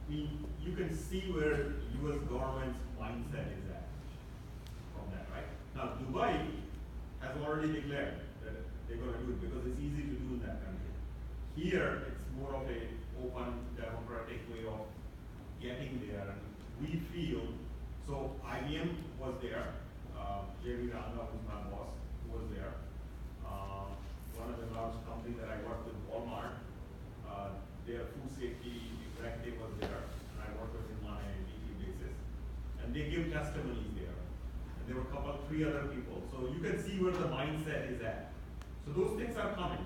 you can see where U.S. government's mindset is at from that, right? Now, Dubai has already declared that they're going to do it because it's easy to do in that country. Here, it's more of a open, democratic way of getting there, and we feel, so IBM was there, J.V. Ranga, who's my boss, was there. One of the large companies that I worked with, Walmart, their food safety executive was there, and I worked with him on a weekly basis. And they give testimonies there. And there were three other people. So you can see where the mindset is at. So those things are coming.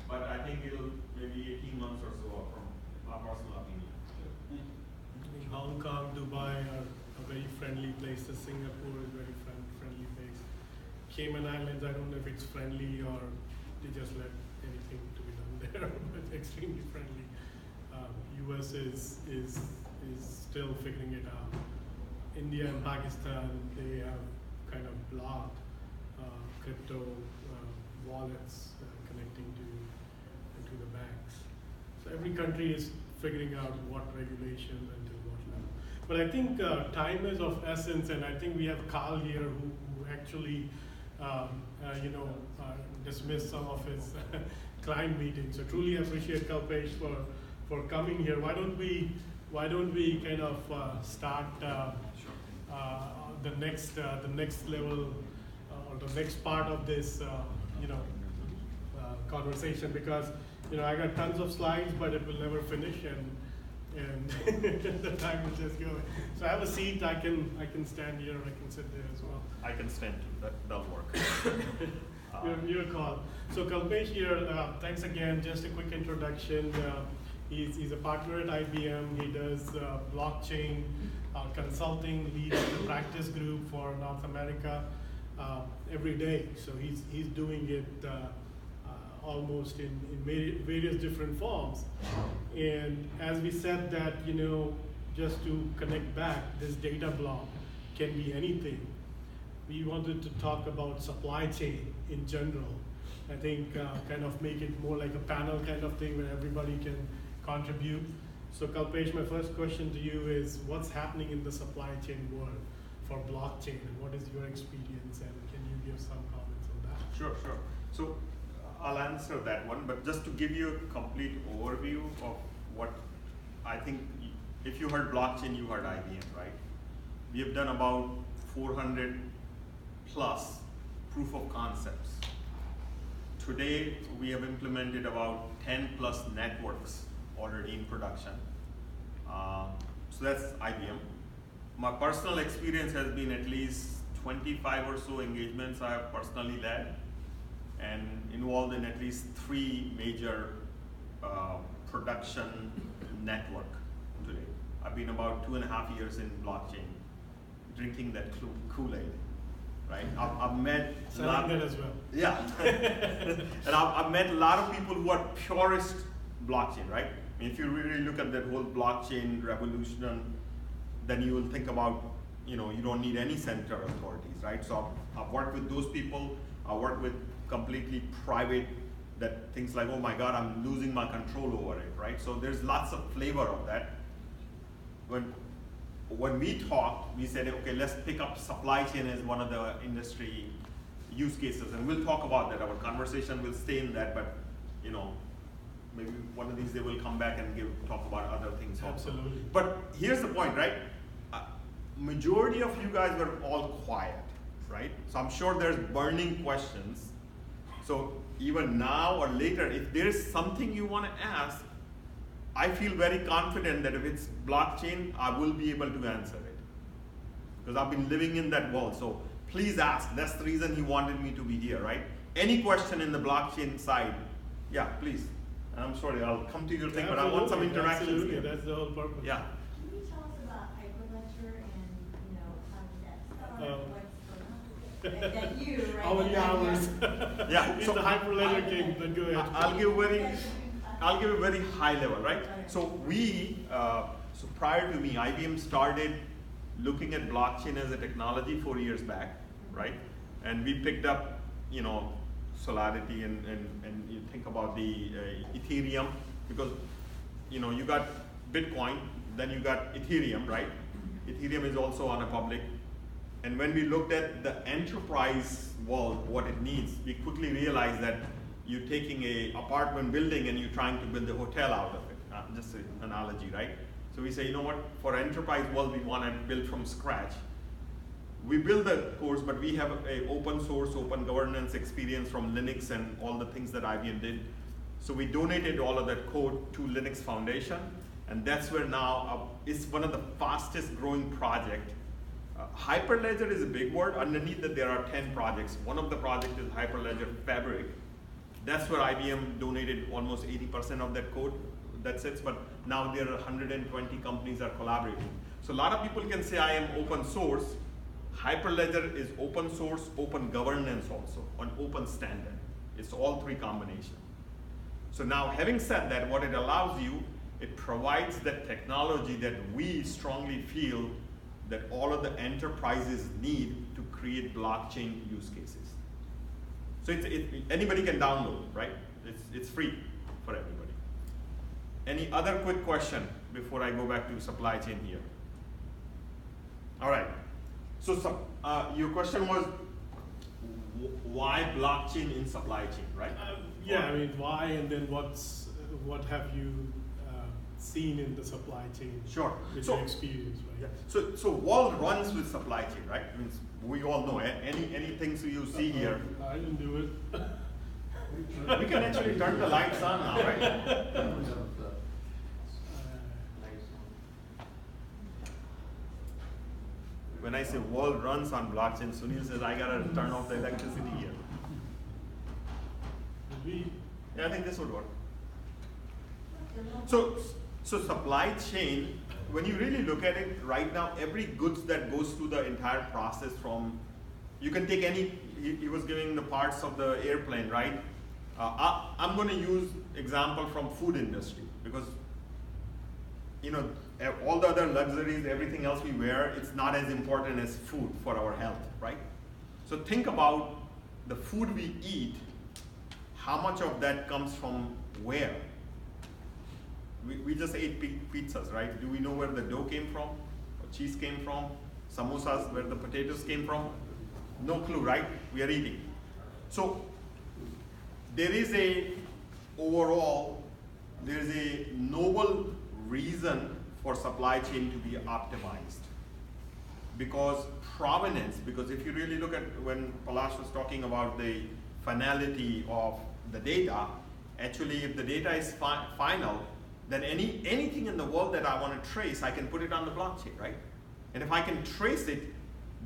But I think it'll maybe 18 months or so from my personal opinion. Hong Kong, Dubai are very friendly places. Singapore is very friendly place. Cayman Islands, I don't know if it's friendly or they just let anything to be done there, but extremely friendly. US is still figuring it out. India and Pakistan, they have kind of blocked crypto wallets connecting to the banks. So every country is figuring out what regulations and to what level. But I think time is of essence, and I think we have Carl here who actually, dismissed some of his client meetings. So truly appreciate Kalpesh for coming here. Why don't we kind of start the next level or the next part of this conversation, because I got tons of slides, but it will never finish, and the time will just go. So I have a seat. I can stand here, or I can sit there as well. I can stand too, that'll work. Your call. So Kalpesh here, thanks again. Just a quick introduction. He's a partner at IBM. He does blockchain consulting, leads the practice group for North America every day. So he's doing it almost in various different forms. And as we said that, just to connect back, this data block can be anything. We wanted to talk about supply chain in general. I think kind of make it more like a panel kind of thing where everybody can contribute. So Kalpesh, my first question to you is, what's happening in the supply chain world for blockchain, and what is your experience, and can you give some comments on that? Sure. So I'll answer that one, but just to give you a complete overview of what I think, if you heard blockchain, you heard IBM, right? We have done about 400 plus proof of concepts. Today, we have implemented about 10 plus networks already in production. So that's IBM. My personal experience has been at least 25 or so engagements I have personally led, and involved in at least 3 major production network today. I've been about 2.5 years in blockchain, drinking that Kool-Aid, right? I've met a lot that as well. Yeah, and I've met a lot of people who are purist blockchain, right? I mean, if you really look at that whole blockchain revolution, then you will think about, you don't need any central authorities, right? So I've worked with those people. I work with completely private, that things like, oh my God, I'm losing my control over it, right? So there's lots of flavor of that. When we talked, we said, okay, let's pick up supply chain as one of the industry use cases, and we'll talk about that. Our conversation will stay in that, but maybe one of these they will come back and talk about other things also. Absolutely. But here's the point, right? Majority of you guys were all quiet, right? So I'm sure there's burning questions. So even now or later, if there is something you want to ask, I feel very confident that if it's blockchain, I will be able to answer it, because I've been living in that world. So please ask. That's the reason he wanted me to be here, right? Any question in the blockchain side, yeah, please. I'm sorry, I'll come to your thing, but I want some interactions. Absolutely, here. that's the whole purpose. Yeah. Can you tell us about Hyperledger and, how does that start, what's going on? That you, right? How many hours? Yeah, He's so the Hyperledger king, but go ahead. I'll give a very high level, right? So so prior to me, IBM started looking at blockchain as a technology 4 years back, right? And we picked up, Solidity and you think about the Ethereum, because you got Bitcoin, then you got Ethereum, right? Ethereum is also on a public. And when we looked at the enterprise world, what it needs, we quickly realized that you're taking a apartment building and you're trying to build a hotel out of it. Just an analogy, right? So we say, you know what, for enterprise world, we want to build from scratch. We build the course, but we have a open source, open governance experience from Linux and all the things that IBM did. So we donated all of that code to Linux Foundation, and that's where now it's one of the fastest growing project. Hyperledger is a big word. Underneath that there are 10 projects. One of the projects is Hyperledger Fabric. That's where IBM donated almost 80% of that code that sits, but now there are 120 companies are collaborating. So a lot of people can say I am open source, Hyperledger is open source, open governance also, an open standard. It's all three combination. So now having said that, what it allows you, it provides that technology that we strongly feel that all of the enterprises need to create blockchain use cases. So anybody can download, right? It's free for everybody. Any other quick question before I go back to supply chain here? All right. So your question was why blockchain in supply chain, right? Yeah, I mean, why, and then what have you seen in the supply chain? Sure. With So- your experience, right? Yeah. So world runs with supply chain, right? I mean, we all know any things you see here. I didn't do it. We can actually turn the lights on now, right? When I say world runs on blockchain, Sunil says I gotta turn off the electricity here. Yeah, I think this would work. So supply chain, when you really look at it right now, every goods that goes through the entire process from, you can take any, he was giving the parts of the airplane, right? I'm gonna use example from food industry because, all the other luxuries, everything else we wear, it's not as important as food for our health, right? So think about the food we eat, how much of that comes from where? We just ate pizzas, right? Do we know where the dough came from? Or cheese came from? Samosas, where the potatoes came from? No clue, right? We are eating. So there is a noble reason for supply chain to be optimized. Because provenance, because if you really look at when Palash was talking about the finality of the data, actually if the data is final, then anything in the world that I want to trace, I can put it on the blockchain, right? And if I can trace it,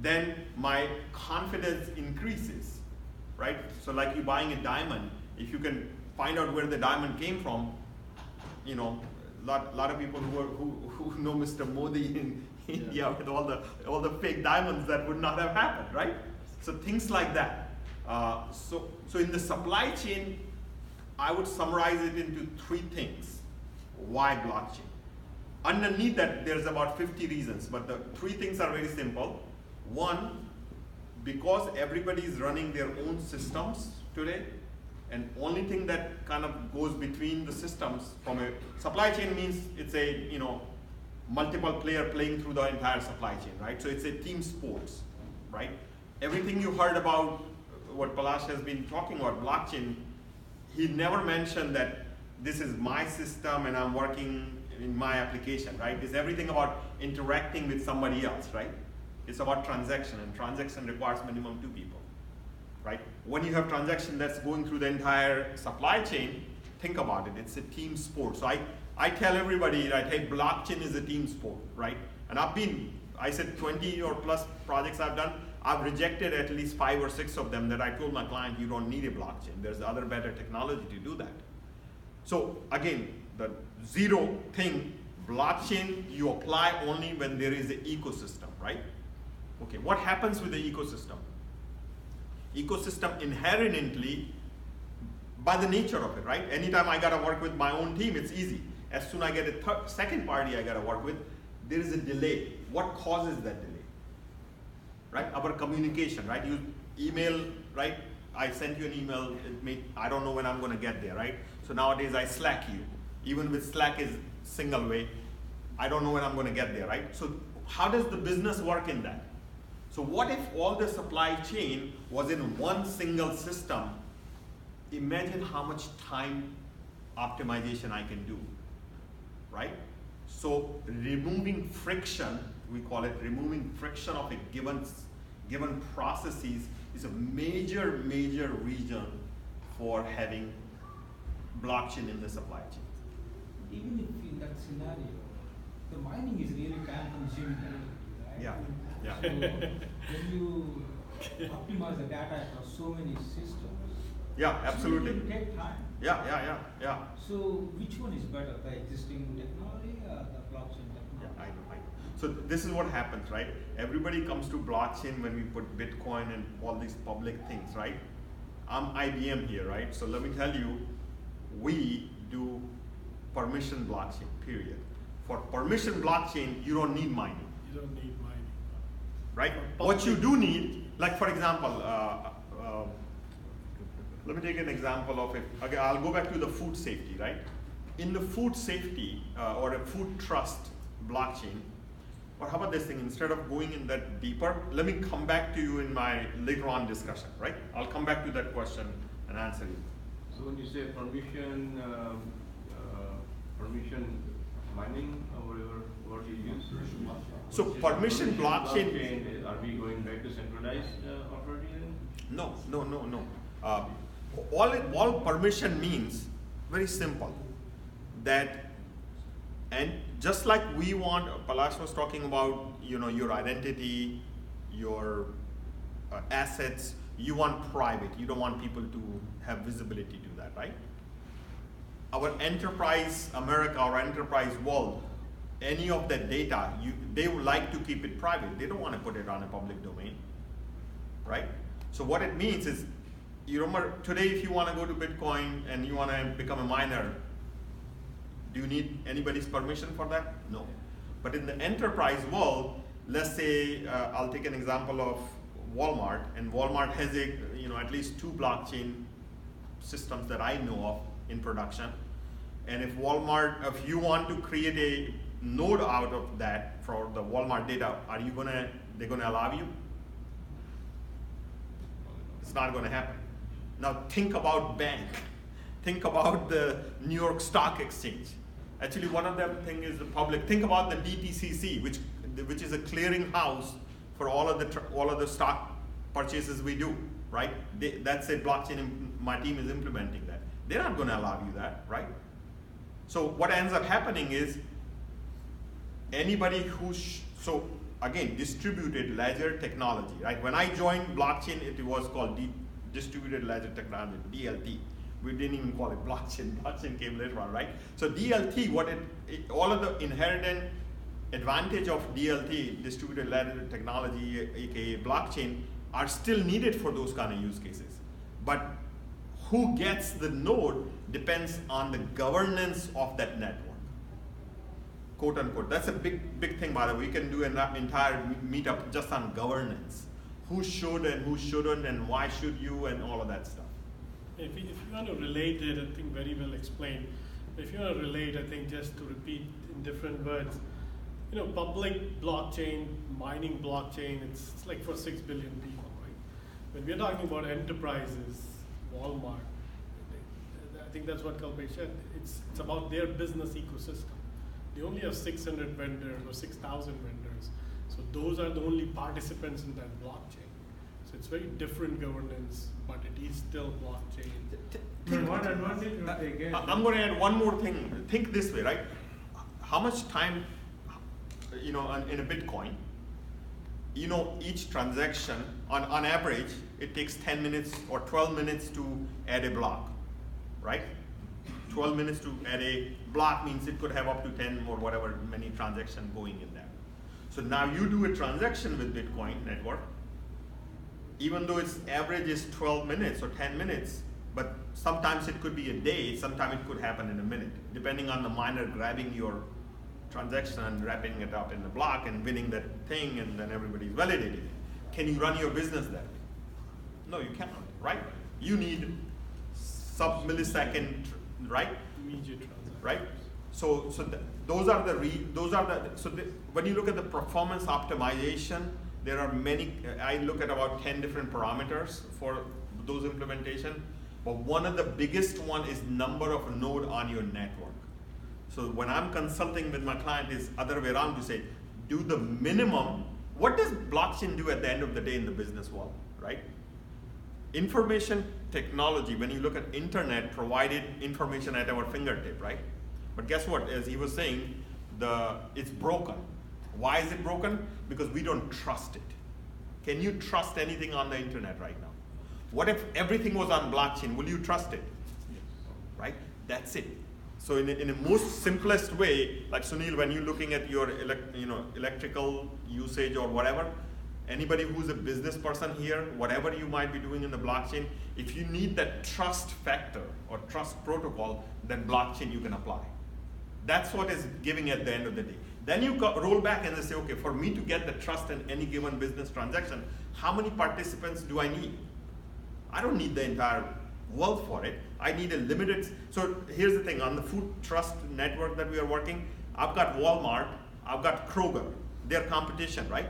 then my confidence increases, right? So like you buying a diamond, if you can find out where the diamond came from, lot of people who know Mr. Modi in India with all the fake diamonds, that would not have happened, right? So things like that. So in the supply chain, I would summarize it into three things. Why blockchain? Underneath that, there's about 50 reasons, but the three things are very simple. One, because everybody is running their own systems today, and only thing that kind of goes between the systems from a supply chain means it's a multiple player playing through the entire supply chain, right? So it's a team sports, right? Everything you heard about what Palash has been talking about blockchain, he never mentioned that this is my system and I'm working in my application, right? It's everything about interacting with somebody else, right? It's about transaction, and transaction requires minimum 2 people, right? When you have transaction that's going through the entire supply chain, think about it, it's a team sport. So I tell everybody that, hey, blockchain is a team sport, right? And I said 20 or plus projects I've done, I've rejected at least 5 or 6 of them that I told my client, you don't need a blockchain. There's other better technology to do that. So again, the zero thing, blockchain, you apply only when there is an ecosystem, right? Okay, what happens with the ecosystem? Ecosystem inherently, by the nature of it, right? Anytime I gotta work with my own team, it's easy. As soon as I get a second party I gotta work with, there is a delay. What causes that delay? Right? Our communication, right? You email, right? I sent you an email, I don't know when I'm gonna get there, right? So nowadays I Slack you. Even with Slack is single way, I don't know when I'm gonna get there, right? So how does the business work in that? So what if all the supply chain was in one single system? Imagine how much time optimization I can do, right? So removing friction, we call it removing friction of a given processes is a major reason for having blockchain in the supply chain. Even if in that scenario, the mining is really time consuming, right? Yeah. So when you optimize the data across so many systems, Yeah, absolutely. it will take time. Yeah. So which one is better, the existing technology or the blockchain Yeah, technology? I know. So this is what happens, right? Everybody comes to blockchain when we put Bitcoin and all these public things, right? I'm IBM here, right? So let me tell you, we do permission blockchain, period. For permission blockchain, you don't need mining, You don't need mining. right? For What you public- do need, like for example, let me take an example of it. Okay, I'll go back to the food safety, right? In the food safety or a food trust blockchain, or how about this thing, instead of going in that deeper, let me come back to you in my later on discussion, right? I'll come back to that question and answer you. So when you say permission mining or whatever word you use? So permission blockchain, Are we going back to centralized authority then? no. All permission means, very simple, that, and just like we want, Palash was talking about, your identity, your assets, you want private, you don't want people to have visibility to that, right? Our enterprise America or enterprise world, any of that data, they would like to keep it private. They don't want to put it on a public domain, right? So what it means is, you remember today if you want to go to Bitcoin and you want to become a miner, do you need anybody's permission for that? No. But in the enterprise world, let's say, I'll take an example of Walmart, and Walmart has at least 2 blockchain systems that I know of in production. And if you want to create a node out of that for the Walmart data, they're gonna allow you? It's not gonna happen. Now think about bank. Think about the New York Stock Exchange. Actually, one of them thing is the public. Think about the DTCC, which is a clearing house for all of the stock purchases we do, right? That's a blockchain. My team is implementing that. They're not going to allow you that, right? So what ends up happening is anybody so again, distributed ledger technology, right? When I joined blockchain, it was called distributed ledger technology, DLT. We didn't even call it blockchain. Blockchain came later on, right? So DLT, all of the inherent advantage of DLT, distributed ledger technology, aka blockchain, are still needed for those kind of use cases. But who gets the node depends on the governance of that network, quote unquote. That's a big thing, by the way. We can do an entire meetup just on governance. Who should and who shouldn't and why should you and all of that stuff. If you want to relate it, I think very well explained. If you want to relate, I think just to repeat in different words, public blockchain, mining blockchain, it's like for 6 billion people, right? When we're talking about enterprises, Walmart, I think that's what Kalpesh said. It's about their business ecosystem. They only have 600 vendors or 6,000 vendors. So those are the only participants in that blockchain. So it's very different governance, but it is still blockchain. What advantage would they get? I'm going to add one more thing. Think this way, right? How much time, in a Bitcoin, each transaction, on average, it takes 10 minutes or 12 minutes to add a block, right? 12 minutes to add a block means it could have up to 10 or whatever many transactions going in there. So now you do a transaction with Bitcoin network, even though its average is 12 minutes or 10 minutes, but sometimes it could be a day, sometimes it could happen in a minute, depending on the miner grabbing your transaction and wrapping it up in the block and winning that thing, and then everybody's validating it. Can you run your business that way? No, you cannot, right? You need sub-millisecond, right? Immediate transaction. Right? So when you look at the performance optimization, there are many. I look at about 10 different parameters for those implementation, but one of the biggest one is number of node on your network. So when I'm consulting with my client, is other way around to say, do the minimum. What does blockchain do at the end of the day in the business world, right? Information technology, when you look at internet, provided information at our fingertip, right? But guess what, as he was saying, it's broken. Why is it broken? Because we don't trust it. Can you trust anything on the internet right now? What if everything was on blockchain? Will you trust it? Right? That's it. So in a most simplest way, like Sunil, when you're looking at your electrical usage or whatever, anybody who's a business person here, whatever you might be doing in the blockchain, if you need that trust factor or trust protocol, then blockchain you can apply. That's what is giving at the end of the day. Then you roll back and say, okay, for me to get the trust in any given business transaction, how many participants do I need? I don't need the entire world for it. I need a limited, so here's the thing, on the food trust network that we are working, I've got Walmart, I've got Kroger, they're competition, right?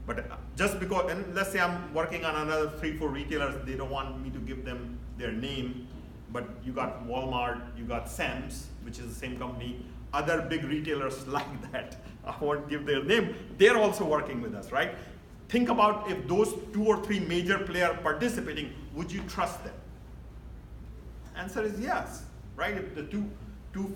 But just because, and let's say I'm working on another 3-4 retailers, they don't want me to give them their name, but you got Walmart, you got Sam's, which is the same company, other big retailers like that, I won't give their name, they're also working with us, right? Think about if those 2 or 3 major players participating, would you trust them? Answer is yes, right? If the two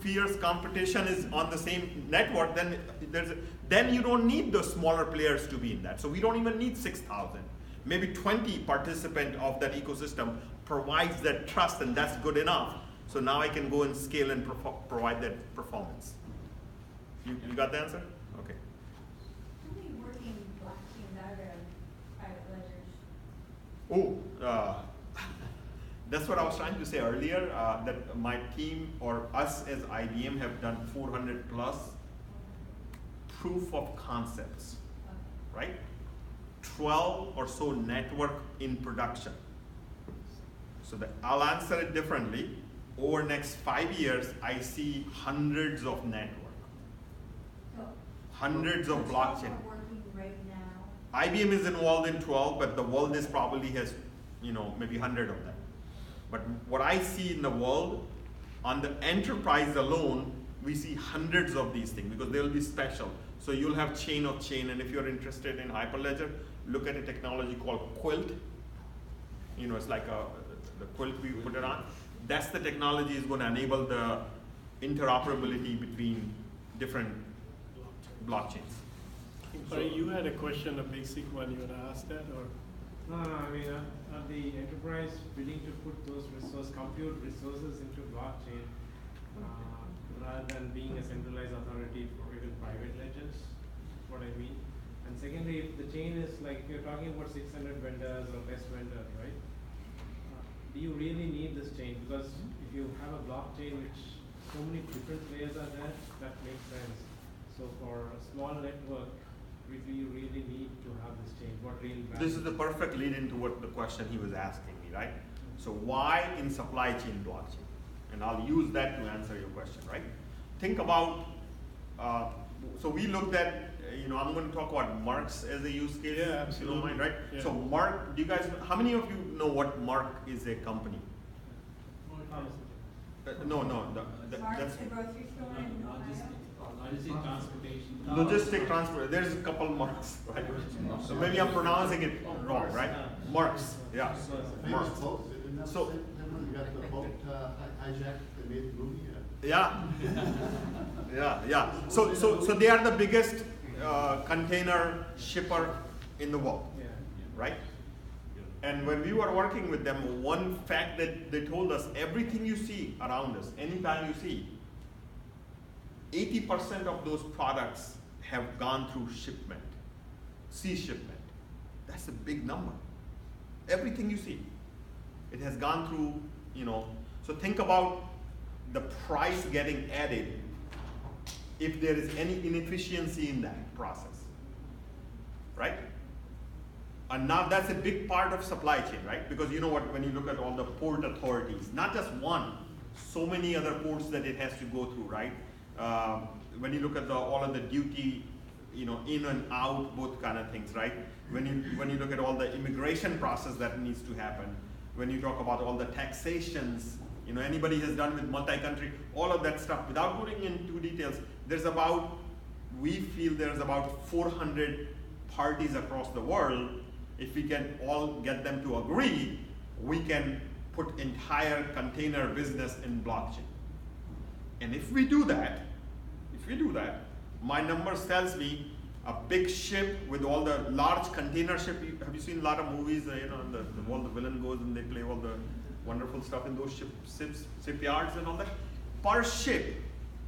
fierce competition is on the same network, then you don't need the smaller players to be in that. So we don't even need 6,000. Maybe 20 participant of that ecosystem provides that trust, and that's good enough. So now I can go and scale and provide that performance. You got the answer? Okay. How many working blockchains are there in private ledgers? Oh, that's what I was trying to say earlier, that my team or us as IBM have done 400 plus proof of concepts, right? 12 or so network in production. So I'll answer it differently. Over next 5 years, I see hundreds of network, So, hundreds of which blockchain. are working right now? IBM is involved in 12, but the world is probably has, maybe 100 of them. But what I see in the world, on the enterprise alone, we see hundreds of these things because they will be special. So you'll have chain of chain, and if you're interested in Hyperledger, look at a technology called Quilt. It's like the quilt we put it on. That's the technology is going to enable the interoperability between different blockchains. But you had a question, a basic one, you want to ask that, or? No, I mean, are the enterprise willing to put those compute resources into blockchain rather than being a centralized authority for even private ledgers? What I mean. And secondly, if the chain is like, you're talking about 600 vendors or less vendors, right? Do you really need this chain? Because if you have a blockchain which so many different players are there, that makes sense. So for a small network, do you really need to have this chain? What real value? This is the perfect lead into what the question he was asking me, right? So why in supply chain blockchain? And I'll use that to answer your question, right? Think about, so we looked at, I'm going to talk about Marks as a use case. Yeah, absolutely. If you don't mind, right? Yeah. So Mark, do you guys, how many of you know what Mark is a company? No, Mark's that's the grocery store in Ohio? Logistic transportation. logistic transport. There's a couple Marks, right? So maybe I'm pronouncing it wrong, right? Marks, yeah. Famous boat, didn't that So- say, remember you got the boat hijacked, they made the movie? Yeah, yeah. So they are the biggest container shipper in the world, Yeah. right? And when we were working with them, one fact that they told us, everything you see around us, anytime you see, 80% of those products have gone through shipment, sea shipment. That's a big number. Everything you see, it has gone through, so think about the price getting added if there is any inefficiency in that process, right? And now that's a big part of supply chain, right? Because you know what, when you look at all the port authorities, not just one, so many other ports that it has to go through, right? When you look at all of the duty, in and out, both kind of things, right? When you look at all the immigration process that needs to happen, when you talk about all the taxations, anybody has done with multi-country, all of that stuff, without going into details, we feel there's about 400 parties across the world. If we can all get them to agree, we can put entire container business in blockchain. And if we do that, my numbers tells me a big ship with all the large container ship. Have you seen a lot of movies, all the villain goes and they play all the wonderful stuff in those shipyards and all that? Per ship,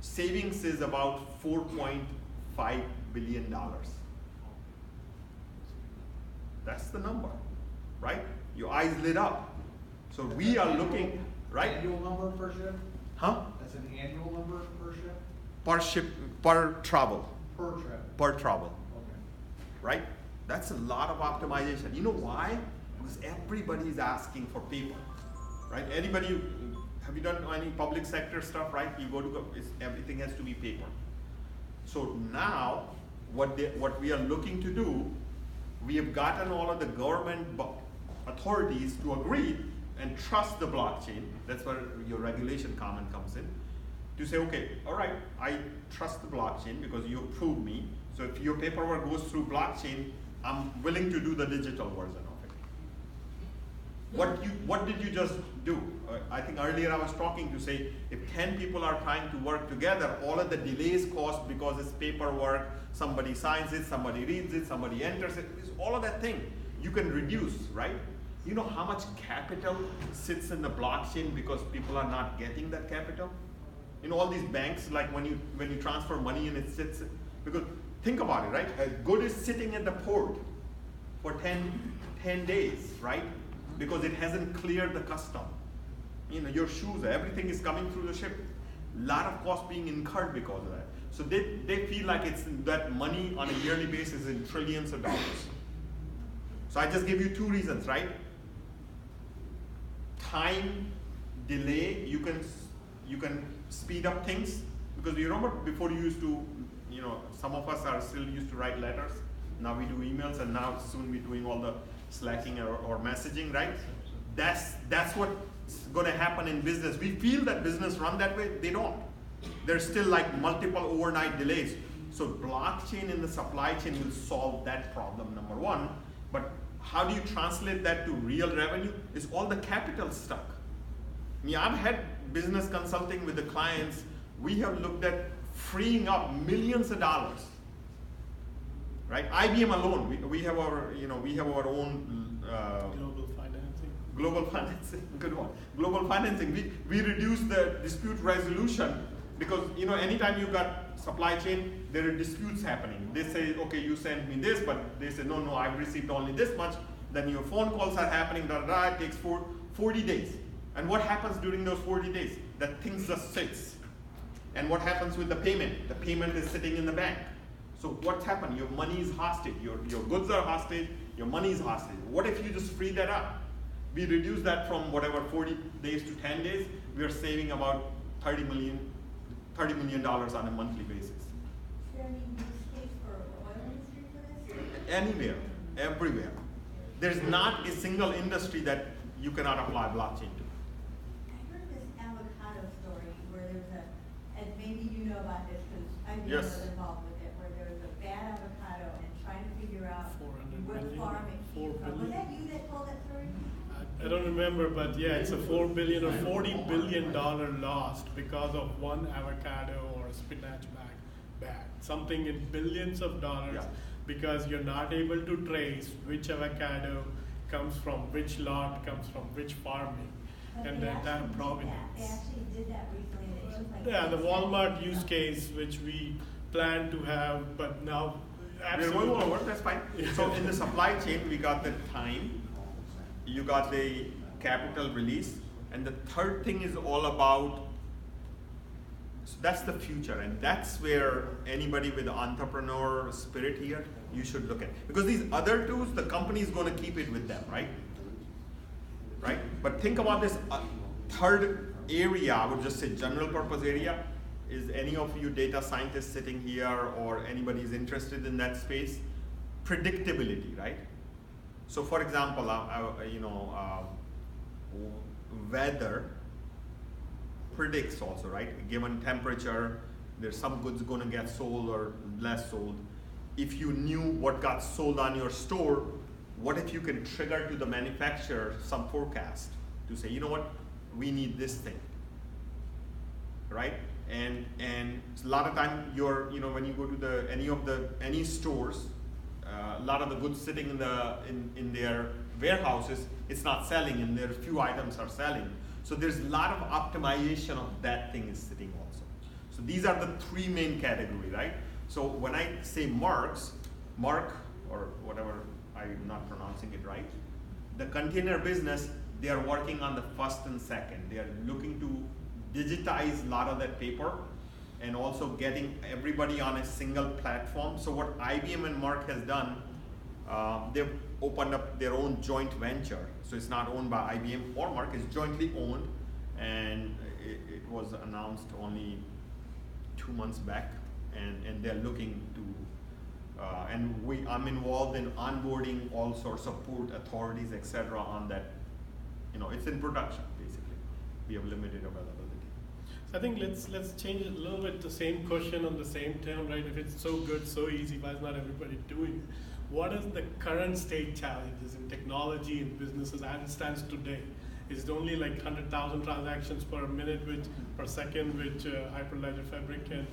savings is about $4.5 billion. That's the number, right? Your eyes lit up. So we are looking, right? Annual number per ship? Huh? That's an annual number per ship? Per ship, per travel, Per trip? per travel, Okay. right? That's a lot of optimization. You know why? Because everybody is asking for paper, right? Anybody, have you done any public sector stuff, right? You go to, everything has to be paper. So now, what we are looking to do, we have gotten all of the government authorities to agree and trust the blockchain. That's where your regulation comment comes in. To say, okay, all right, I trust the blockchain because you approved me. So if your paperwork goes through blockchain, I'm willing to do the digital version of it. What did you just do? I think earlier I was talking to say, if 10 people are trying to work together, all of the delays caused because it's paperwork, somebody signs it, somebody reads it, somebody enters it, it's all of that thing you can reduce, right? You know how much capital sits in the blockchain because people are not getting that capital? In all these banks, like when you transfer money and it sits, because think about it, right? A good is sitting at the port for 10 days, right? Because it hasn't cleared the custom. You know, your shoes, everything is coming through the ship. A lot of cost being incurred because of that. So they feel like it's that money on a yearly basis in trillions of dollars. So I just gave you two reasons, right? Time, delay, you can speed up things, because you remember before you used to, you know, some of us are still used to write letters. Now we do emails, and now soon we're doing all the slacking or messaging, right? That's what's gonna happen in business. We feel that business run that way, they don't. There's still like multiple overnight delays. So blockchain in the supply chain will solve that problem, number one. But how do you translate that to real revenue? Is all the capital stuck. I mean, I've had business consulting with the clients. We have looked at freeing up millions of dollars, right? IBM alone, we have our own global financing, good one. Global financing, we reduce the dispute resolution because, you know, anytime you got supply chain, there are disputes happening. They say, okay, you sent me this, but they say, no, I've received only this much. Then your phone calls are happening, it takes 40 days. And what happens during those 40 days? That things just sits. And what happens with the payment? The payment is sitting in the bank. So what's happened? Your money is hostage, your goods are hostage, your money is hostage. What if you just free that up? We reduce that from whatever 40 days to 10 days, we are saving about $30 million on a monthly basis. Is there any use case for oil industry for this? Anywhere, everywhere. There's not a single industry that you cannot apply blockchain to. I heard this avocado story where there's and maybe you know about this because I've been Yes. involved with it, where there was a bad avocado and trying to figure out 400 what million, farm it came 4 from. Was billion. that you that told that story? I don't remember, but yeah, it's a $4 billion or $40 billion lost because of one avocado or a spinach bag. Something in billions of dollars, Yeah. because you're not able to trace which avocado comes from which lot, comes from which farming, But and they the entire actually did that. provenance. They actually did that recently. It was like Yeah, the 6 Walmart cents. use case, which we plan to have, but now We're absolutely. going over, that's fine. So in the supply chain, we got the time, you got the capital release, and the third thing is all about, so that's the future, and that's where anybody with entrepreneur spirit here, you should look at. Because these other tools, the company is gonna keep it with them, right? Right? But think about this third area, I would just say general purpose area. Is any of you data scientists sitting here or anybody is interested in that space? Predictability, right? So for example, weather predicts also, right? Given temperature, there's some goods gonna get sold or less sold. If you knew what got sold on your store, what if you can trigger to the manufacturer some forecast to say, you know what, we need this thing, right? And a lot of time when you go to any stores, a lot of the goods sitting in their warehouses, it's not selling, and there few items are selling. So there's a lot of optimization of that thing is sitting also. So So these are the three main category, right? So when I say Mark, or whatever, I'm not pronouncing it right, the container business, they are working on the first and second. They are looking to digitize a lot of that paper and also getting everybody on a single platform. So what IBM and Merck has done, they've opened up their own joint venture. So it's not owned by IBM or Merck, it's jointly owned, and it was announced only 2 months back, and they're looking to, I'm involved in onboarding all sorts of port authorities, etc. on that. It's in production, basically. We have limited availability. So I think let's change it a little bit, the same question on the same term, right? If it's so good, so easy, why is not everybody doing it? What is the current state challenges in technology and businesses as it stands today? Is it only like 100,000 transactions per minute, per second, which Hyperledger Fabric can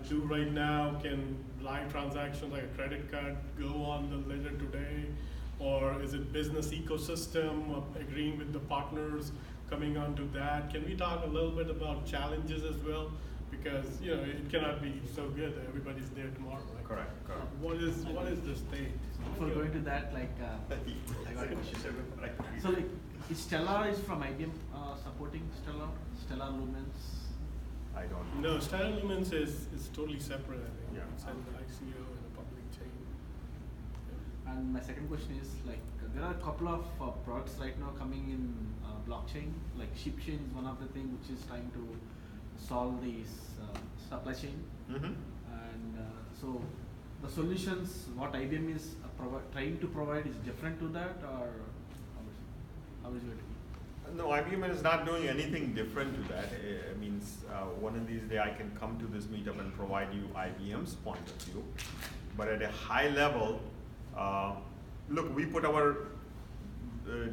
do right now? Can live transactions like a credit card go on the ledger today? Or is it business ecosystem of agreeing with the partners coming onto that? Can we talk a little bit about challenges as well? Because it cannot be so good that everybody's there tomorrow, right? Correct. What is the state? Before going to that, I got a question. So is Stellar is from IBM supporting Stellar Lumens? I don't know. No, Stellar Lumens is totally separate, I think. Yeah. It's an ICO and a public chain. And my second question is there are a couple of products right now coming in blockchain, like ShipChain is one of the things which is trying to solve these supply chain. Mm-hmm. And so the solutions what IBM is trying to provide is different to that, or how is it? No, IBM is not doing anything different to that. It means one of these days I can come to this meetup and provide you IBM's point of view. But at a high level, look, we put our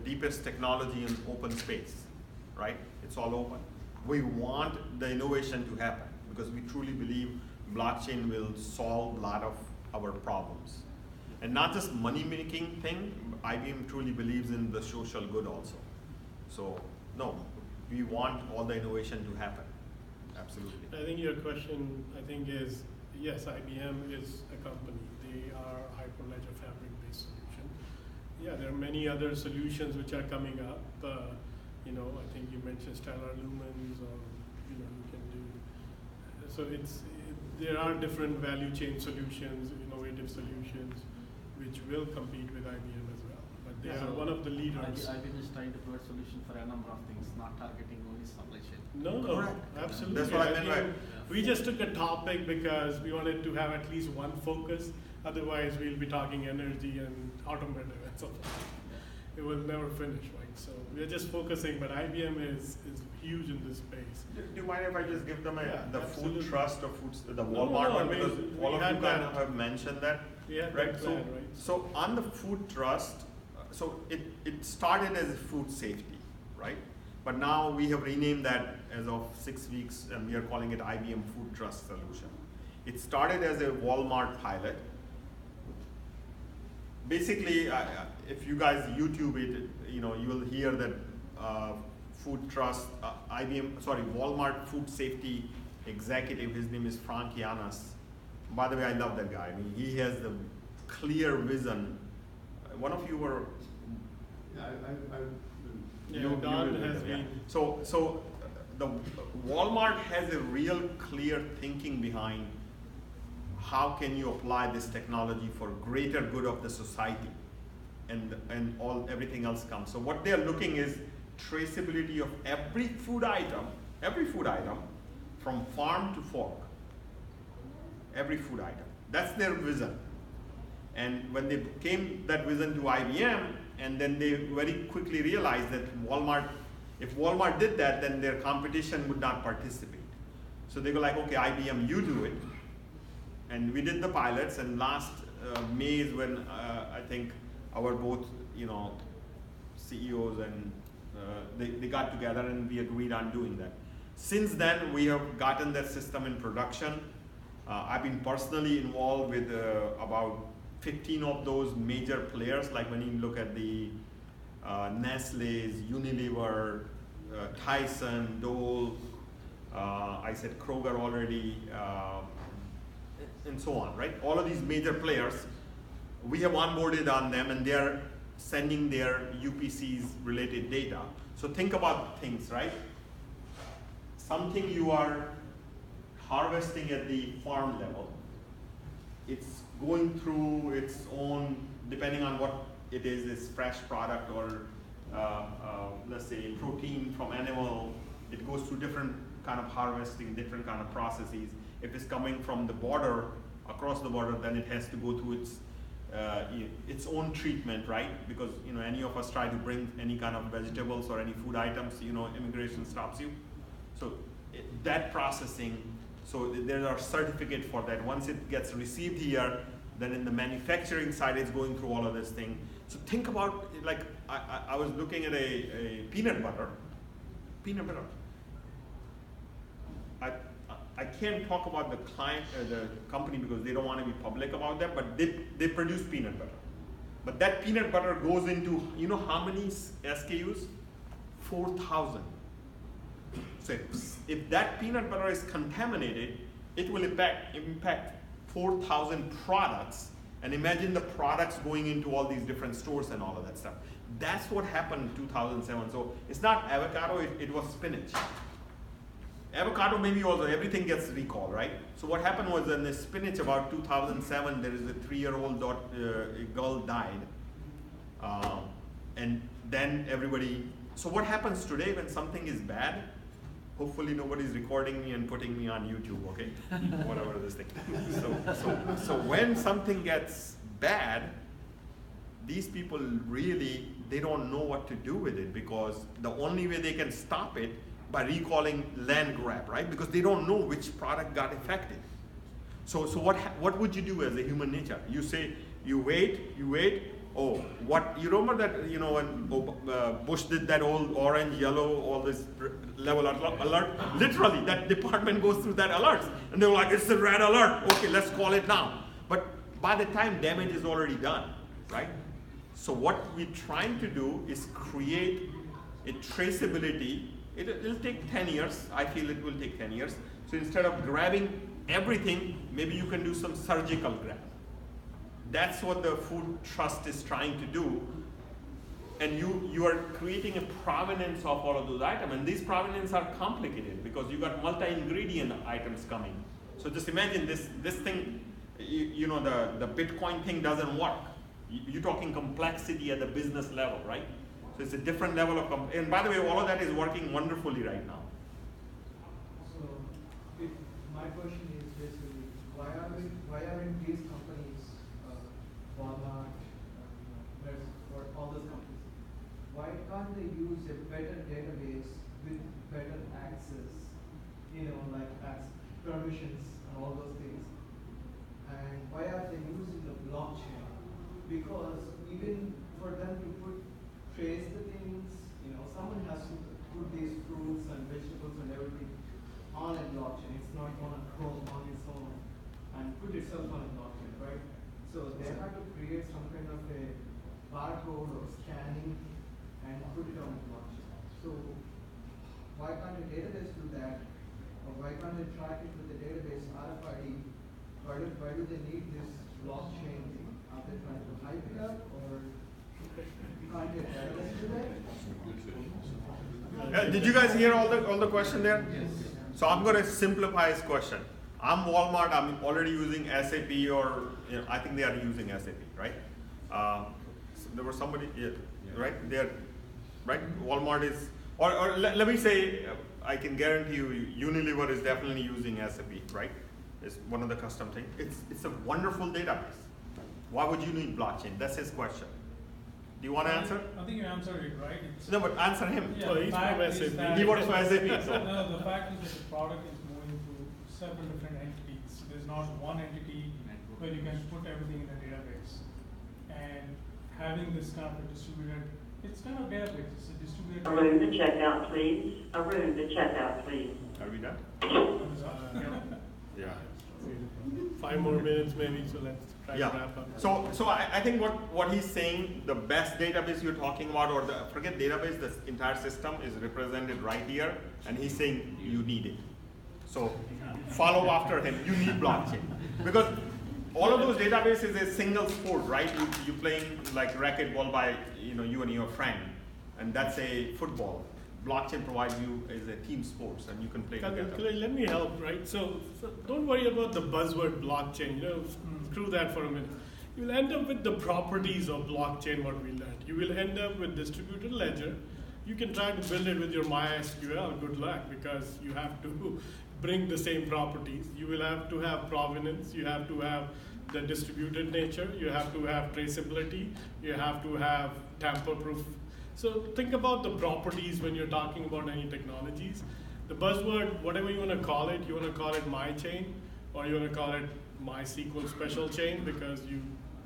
deepest technology in open space, right? It's all open. We want the innovation to happen because we truly believe blockchain will solve a lot of our problems. And not just money-making thing, IBM truly believes in the social good also. So, no, we want all the innovation to happen, absolutely. I think your question, is, yes, IBM is a company. They are Hyperledger Fabric-based solution. Yeah, there are many other solutions which are coming up. I think you mentioned Stellar Lumens, or you can do. So there are different value chain solutions, innovative solutions, which will compete with IBM as well. But they are one of the leaders. IBM is trying to provide solution for a number of things, not targeting only supply chain. No, Correct. absolutely. That's what I meant by. We just took a topic because we wanted to have at least one focus. Otherwise, we'll be talking energy and automotive and so forth. It will never finish, right? So we're just focusing, but IBM is huge in this space. Do you mind if I just give them the absolutely. food trust or the No, Walmart one? I mean, Because we all of had you that. have mentioned that. We had Right, that plan, right? so on the food trust, so it started as food safety, right? But now we have renamed that as of 6 weeks, and we are calling it IBM Food Trust Solution. It started as a Walmart pilot. Basically, if you guys YouTube it, you will hear that food trust, Walmart food safety executive, his name is Frank Yanas. By the way, I love that guy. I mean, he has the clear vision. One of you were. Yeah, Don has been. So the Walmart has a real clear thinking behind how can you apply this technology for greater good of the society, and everything else comes. So what they are looking is traceability of every food item from farm to fork. Every food item. That's their vision. And when they came that vision to IBM, and then they very quickly realized that if Walmart did that, then their competition would not participate. So they go like, okay, IBM, you do it. And we did the pilots, and last May is when I think our both, CEOs and they got together and we agreed on doing that. Since then, we have gotten that system in production. I've been personally involved with about 15 of those major players, like when you look at the Nestle's, Unilever, Tyson, Dole, I said Kroger already, and so on, right? All of these major players, we have onboarded on them, and they're sending their UPCs related data. So think about things, right? Something you are harvesting at the farm level, it's going through its own, depending on what it is fresh product or let's say protein from animal, it goes through different kind of harvesting, different kind of processes. If it's coming from the border, across the border, then it has to go through its own treatment, right? Because any of us try to bring any kind of vegetables or any food items, immigration stops you. So that processing, so there are certificates for that. Once it gets received here, then in the manufacturing side, it's going through all of this thing. So think about, like, I was looking at a peanut butter. I can't talk about the client, the company, because they don't want to be public about that, but they produce peanut butter. But that peanut butter goes into, how many SKUs? 4,000. So if that peanut butter is contaminated, it will impact 4,000 products. And imagine the products going into all these different stores and all of that stuff. That's what happened in 2007. So it's not avocado, it was spinach. Avocado maybe also, everything gets recalled, right? So what happened was in the spinach about 2007, there is a 3-year-old girl died. And then everybody, so what happens today when something is bad? Hopefully nobody's recording me and putting me on YouTube, okay? Whatever this thing. So when something gets bad, these people really, they don't know what to do with it, because the only way they can stop it by recalling land grab, right? Because they don't know which product got affected. So what would you do as a human nature? You say, you wait, oh, what, you remember that, when Bush did that old orange, yellow, all this level alert? Literally, that department goes through that alert. And they're like, it's a red alert. Okay, let's call it now. But by the time damage is already done, right? So what we're trying to do is create a traceability. It'll take 10 years. I feel it will take 10 years. So instead of grabbing everything, maybe you can do some surgical grab. That's what the Food Trust is trying to do. And you are creating a provenance of all of those items. And these provenance are complicated because you got multi-ingredient items coming. So just imagine this thing, the Bitcoin thing doesn't work. You're talking complexity at the business level, right? So it's a different level of, and by the way, all of that is working wonderfully right now. So my question is basically, why aren't these companies, Walmart, or all those companies, why can't they use a better database with better access, like as permissions and all those things? And why are they using the blockchain? Because even for them to trace the things, someone has to put these fruits and vegetables and everything on a blockchain. It's not going to go on its own and put itself on a blockchain, right? So they have to create some kind of a barcode or scanning and put it on the blockchain. So why can't a database do that? Or why can't they track it with the database RFID? Why do they need this blockchain thing? Are they trying to hype it up, or can't a database do that? Did you guys hear all the question there? Yes. So I'm going to simplify his question. I'm Walmart. I'm already using SAP, or I think they are using SAP, right? So there was somebody, right? They're right. Walmart is, or let me say, I can guarantee you, Unilever is definitely using SAP, right? It's one of the custom things. It's a wonderful database. Why would you need blockchain? That's his question. Do you want to answer? I think you answered it, right? No, but answer him. Yeah, Oh, he's from SAP. He works for SAP. So. No, the fact is that the product is moving through several different entities. So there's not one entity where you can put everything in a database. And having this kind of a distributed, it's kind of database. It's a distributed. Arun to check out, please. Arun to check out, please. Are we done? Yeah. 5 more minutes maybe, so let's try to wrap up. So I think what he's saying, the best database you're talking about, or forget database, the entire system is represented right here, and he's saying you need it. So follow after him. You need blockchain because all of those databases is a single sport, right? You playing like racquetball by you and your friend, and that's a football. Blockchain provides you as a team sports, and you can play together. Let me help, right? So don't worry about the buzzword blockchain. Screw that for a minute. You'll end up with the properties of blockchain. What we learned. You will end up with distributed ledger. You can try to build it with your MySQL. Good luck, because you have to bring the same properties. You will have to have provenance. You have to have the distributed nature. You have to have traceability. You have to have tamper-proof. So think about the properties when you're talking about any technologies. The buzzword, whatever you want to call it, you want to call it MyChain, or you want to call it MySQL special chain because you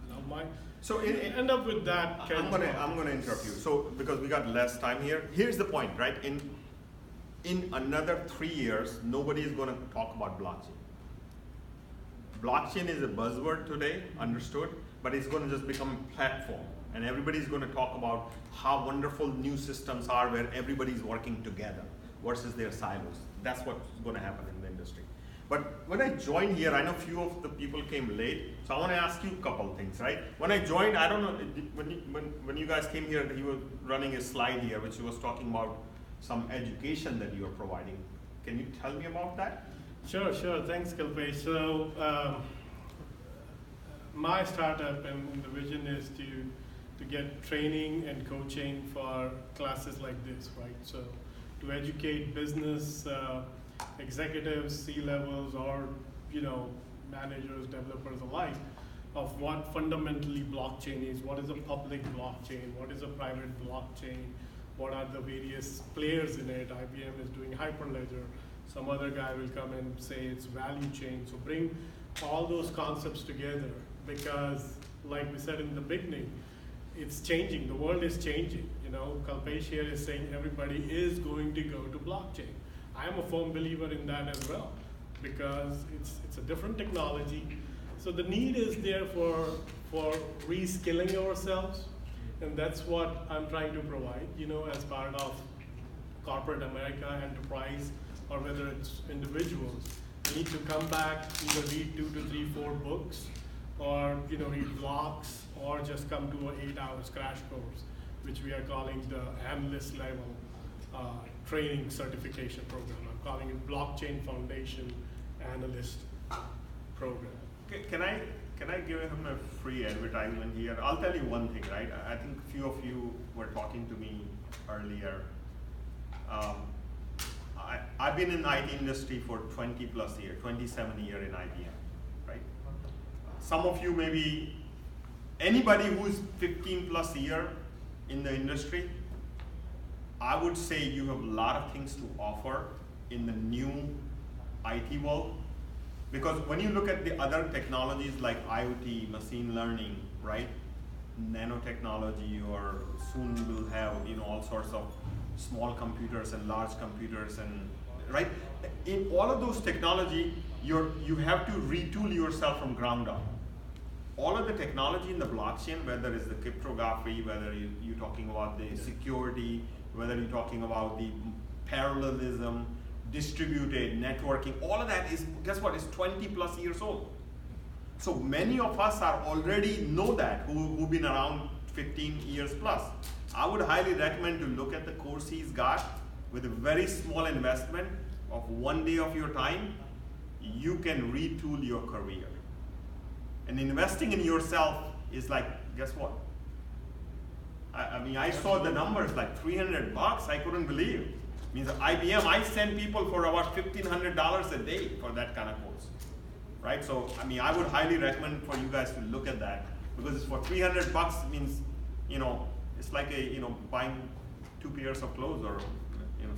love my. So end up with that. I'm gonna interrupt you. So because we got less time here, here's the point, right? In another 3 years, nobody is gonna talk about blockchain. Blockchain is a buzzword today, understood, but it's gonna just become a platform. And everybody's going to talk about how wonderful new systems are where everybody's working together versus their silos. That's what's going to happen in the industry. But when I joined here, I know few of the people came late, so I want to ask you a couple things, right? When I joined, I don't know, when you guys came here, he was running a slide here which was talking about some education that you are providing. Can you tell me about that? Sure. Thanks, Kalpesh. So my startup and the vision is to get training and coaching for classes like this, right? So to educate business executives, C-levels, or managers, developers alike, of what fundamentally blockchain is. What is a public blockchain? What is a private blockchain? What are the various players in it? IBM is doing Hyperledger. Some other guy will come and say it's value chain. So bring all those concepts together because, like we said in the beginning, it's changing. The world is changing. Kalpesh here is saying everybody is going to go to blockchain. I am a firm believer in that as well because it's a different technology. So the need is there for reskilling ourselves, and that's what I'm trying to provide. As part of corporate America, enterprise, or whether it's individuals, you need to come back, either read 2 to 3, 4 books, or read blocks, or just come to an 8-hour crash course, which we are calling the analyst level training certification program. I'm calling it Blockchain Foundation Analyst Program. Can I give him a free advertisement here? I'll tell you one thing, right? I think a few of you were talking to me earlier. I've been in the IT industry for 20 plus years, 27 years in IBM, right? Some of you maybe, anybody who's 15 plus year in the industry, I would say you have a lot of things to offer in the new IT world. Because when you look at the other technologies like IoT, machine learning, right? Nanotechnology, or soon we'll have all sorts of small computers and large computers, and right? In all of those technology, you have to retool yourself from ground up. All of the technology in the blockchain, whether it's the cryptography, whether you're talking about the security, whether you're talking about the parallelism, distributed networking, all of that is, guess what, is 20 plus years old. So many of us are already know that, who've been around 15 years plus. I would highly recommend to look at the course he's got. With a very small investment of 1 day of your time, you can retool your career. And investing in yourself is like, guess what? I mean, I saw the numbers, like $300, I couldn't believe. Means IBM, I send people for about $1,500 a day for that kind of course, right? So, I mean, I would highly recommend for you guys to look at that, because it's for $300 means, it's like buying 2 pairs of clothes or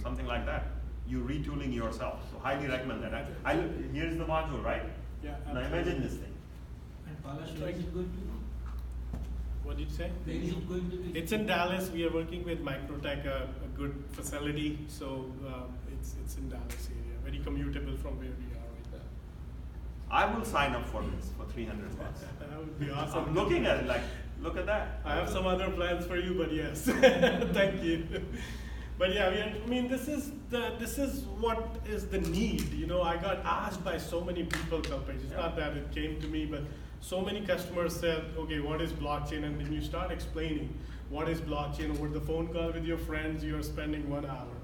something like that. You're retooling yourself. So highly recommend that. Here's the module, right? Yeah. Now imagine this thing. And Palash, where is it going to be? What did you say? Where is it going to be? It's in Dallas. We are working with Microtech, a good facility. So it's in Dallas area, very commutable from where we are right now. I will sign up for this for $300. That would be awesome. I'm looking at it like, look at that. I have some other plans for you, but yes, thank you. But yeah, I mean, this is what is the need. You know, I got asked by so many people, Kalpesh. It's not that it came to me, but so many customers said, okay, what is blockchain? And then you start explaining what is blockchain over the phone call with your friends, you are spending 1 hour.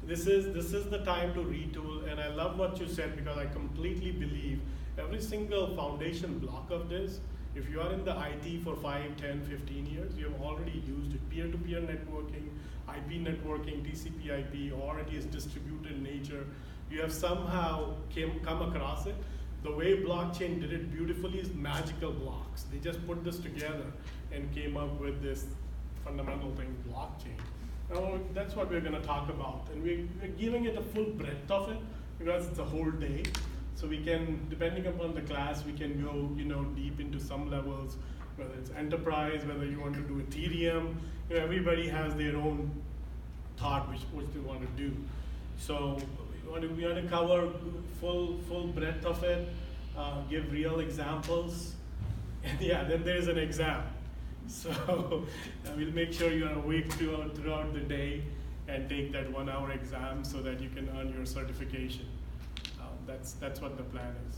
This is the time to retool, and I love what you said because I completely believe every single foundation block of this, if you are in the IT for 5, 10, 15 years, you have already used it. Peer-to-peer networking, IP networking, TCP IP, or it is distributed nature. You have somehow come across it. The way blockchain did it beautifully is magical blocks. They just put this together and came up with this fundamental thing, blockchain. Now, that's what we're going to talk about. And we're giving it a full breadth of it because it's a whole day. So we can, depending upon the class, we can go, you know, deep into some levels, whether it's enterprise, whether you want to do Ethereum. You know, everybody has their own thought which they want to do. So we want to cover full breadth of it, give real examples, and yeah, then there's an exam. So we'll make sure you are awake throughout the day and take that 1 hour exam so that you can earn your certification. That's what the plan is.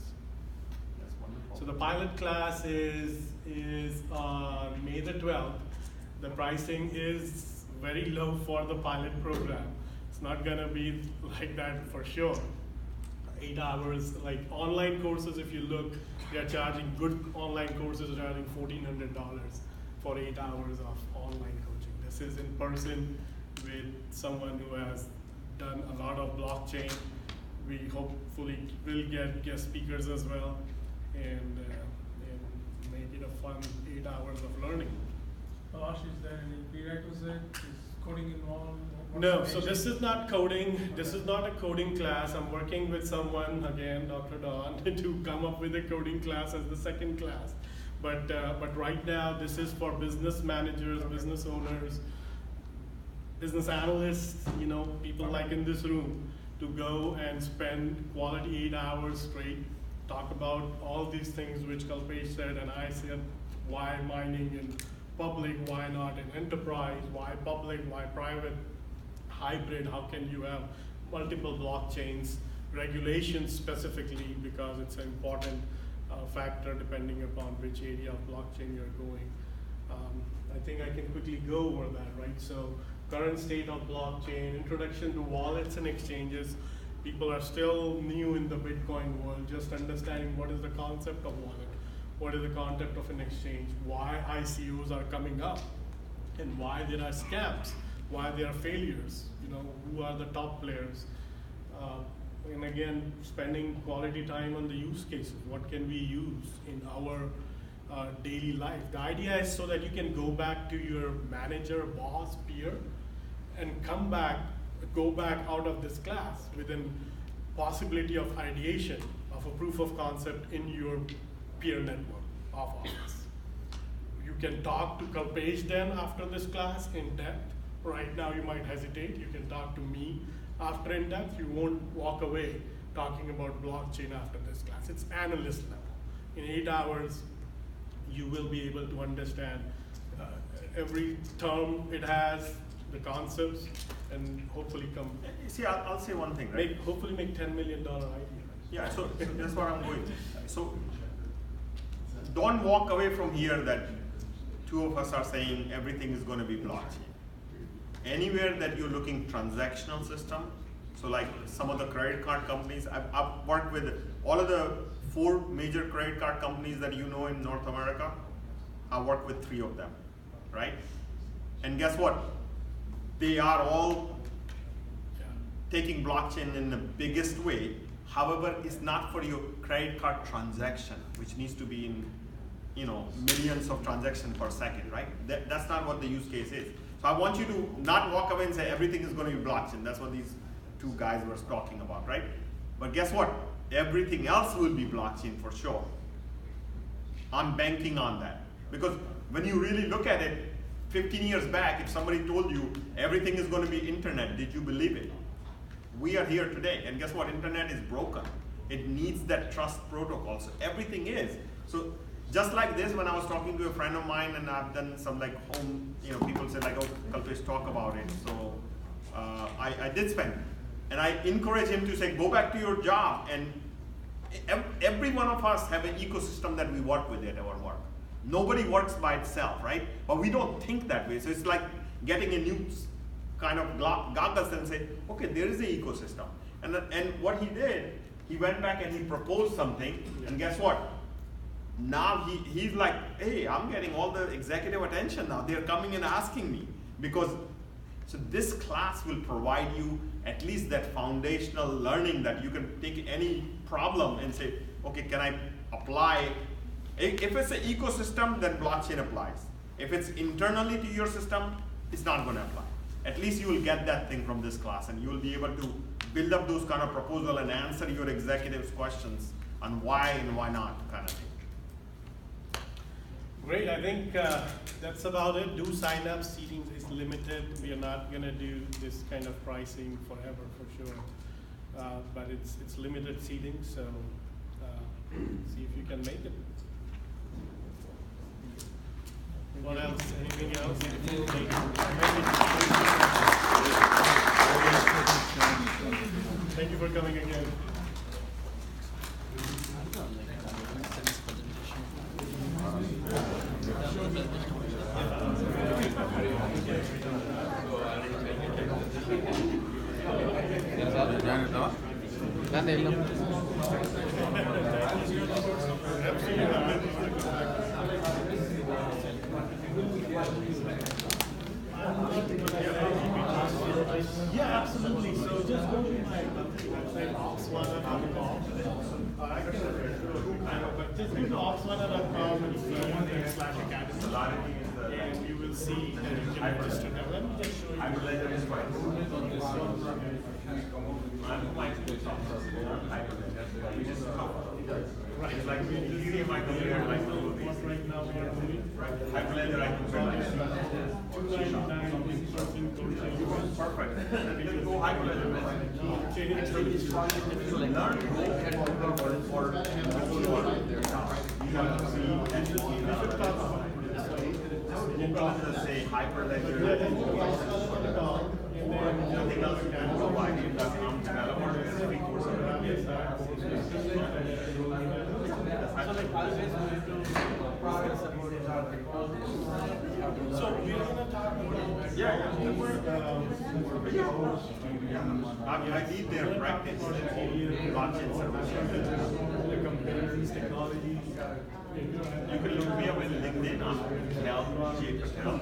That's wonderful. So the pilot class is on May the 12th. The pricing is very low for the pilot program. It's not gonna be like that for sure. 8 hours, like online courses, if you look, they are charging, good online courses are charging $1,400 for 8 hours of online coaching. This is in person with someone who has done a lot of blockchain. We hopefully will get guest speakers as well, and make it a fun 8 hours of learning. Palash, is there any prerequisite? Is coding involved? What's No, the so this is not coding. This is not a coding class. I'm working with someone, again, Dr. Don, to come up with a coding class as the second class. But right now, this is for business managers, business owners, business analysts, you know, people like in this room, to go and spend quality 8 hours straight, talk about all these things which Kalpesh said and I said, why mining in public, why not in enterprise, why public, why private, hybrid, how can you have multiple blockchains, regulations specifically, because it's an important factor depending upon which area of blockchain you're going. I think I can quickly go over that, right? So current state of blockchain, introduction to wallets and exchanges. People are still new in the Bitcoin world, just understanding what is the concept of wallet, what is the concept of an exchange, why ICOs are coming up, and why there are scams, why there are failures, you know, who are the top players. And again, spending quality time on the use cases. What can we use in our daily life? The idea is so that you can go back to your manager, boss, peer, and go back out of this class with a possibility of ideation of a proof of concept in your peer network of office. You can talk to Kalpesh then after this class in depth. Right now you might hesitate. You can talk to me after in depth. You won't walk away talking about blockchain after this class. It's analyst level. In 8 hours, you will be able to understand every term it has, the concepts, and hopefully come. See, I'll say one thing, right? Hopefully make $10 million idea. Yeah, so that's what I'm going. So don't walk away from here that two of us are saying everything is going to be blockchain. Anywhere that you're looking transactional system, so like some of the credit card companies, I've worked with all of the 4 major credit card companies that you know in North America. I worked with 3 of them, right? And guess what? They are all taking blockchain in the biggest way. However, it's not for your credit card transaction, which needs to be in, you know, millions of transactions per second, right? That's not what the use case is. So I want you to not walk away and say everything is going to be blockchain. That's what these 2 guys were talking about, right? But guess what? Everything else will be blockchain for sure. I'm banking on that. Because when you really look at it, 15 years back, if somebody told you everything is going to be internet, did you believe it? We are here today, and guess what? Internet is broken. It needs that trust protocol, so everything is. So just like this, when I was talking to a friend of mine, and I've done some like home, you know, people say like, oh, Kalpesh, talk about it. So I did spend. And I encourage him to say, go back to your job. And every one of us have an ecosystem that we work with at our work. Nobody works by itself, right? But we don't think that way. So it's like getting a new kind of goggles and say, okay, there is an ecosystem. And what he did, he went back and he proposed something, and guess what? Now he's like, hey, I'm getting all the executive attention now. They're coming and asking me. So this class will provide you at least that foundational learning that you can take any problem and say, okay, can I apply? If it's an ecosystem, then blockchain applies. If it's internally to your system, it's not going to apply. At least you will get that thing from this class, and you will be able to build up those kind of proposal and answer your executives' questions on why and why not kind of thing. Great, I think that's about it. Do sign up, seating is limited. We are not gonna do this kind of pricing forever for sure. But it's limited seating, so see if you can make it. What else? Anything else? Thank you for coming again. Yeah, absolutely. So just go to my website, oxwana.com. But just go to oxwana.com and /academy, and you will see that you can register. Now, let me just show you. I would like to explain. Right. It's like you see my computer, like right now we are doing. Hyperledger, I compare like perfect. Then go Hyperledger. Say Hyperledger. Nothing else you can provide you developer is free course. So we're gonna talk about I need their practice. Blockchain services. the comparisons, technologies. You can look me up in LinkedIn on Patel, J. Patel.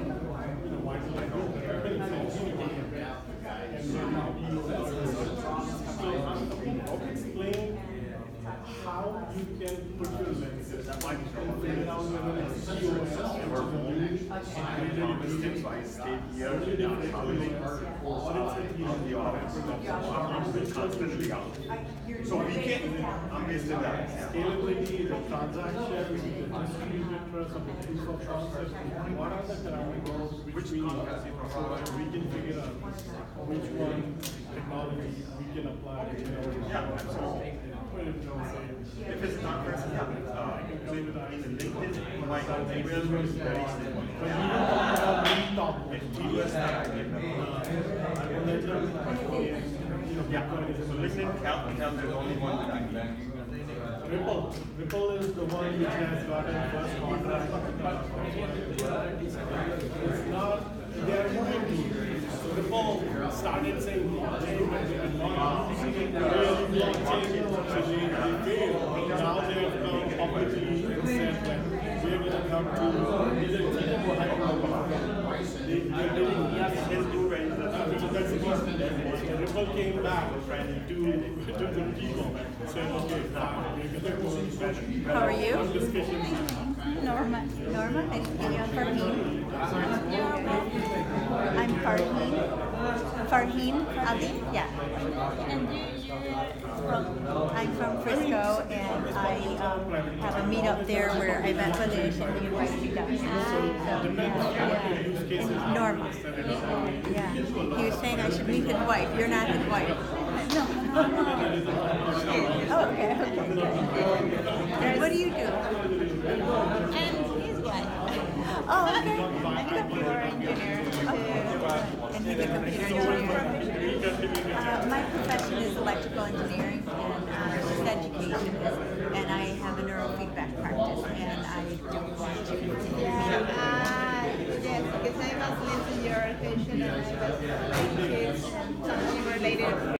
Explain how you can put your lenses and figure out whether it's COS So I stayed here in college on the office. Constantly out. So we can, I'm based in that. Scalability, the transactions, the distributed trust, of the proof of concept. What are the parameters which we can figure out which one technology we can apply in our If it's not person, in LinkedIn, my email is very simple. So LinkedIn count, there's only one that I need. Ripple is the one which has gotten first contract. It's not, they are moving to. So Ripple started saying blockchain, but they did not really blockchain, so they failed. Now they have come publicly and said that we're going to come to either Ethereum or Hyperledger. They're doing yes, let's do it. So that's the reason. So Ripple came back to the people, said, okay, fine, we're going to go and How are you? discussions. Norma, nice to meet you. I'm Farheen. I'm Farheen Ali, yeah. And I'm from Frisco, and I have a meetup there where I met Valesh and he invited me down. So, yeah. Norma. Yeah. He was saying I should meet his wife. You're not his wife. No. Oh, okay. And what do you do? I'm his wife. Oh, okay. I'm a computer engineer. And he's a computer engineer. My profession is electrical engineering and his education is, and I have a neurofeedback practice and I do blockchain. Yes, because I was listening to your education and I was kids and something related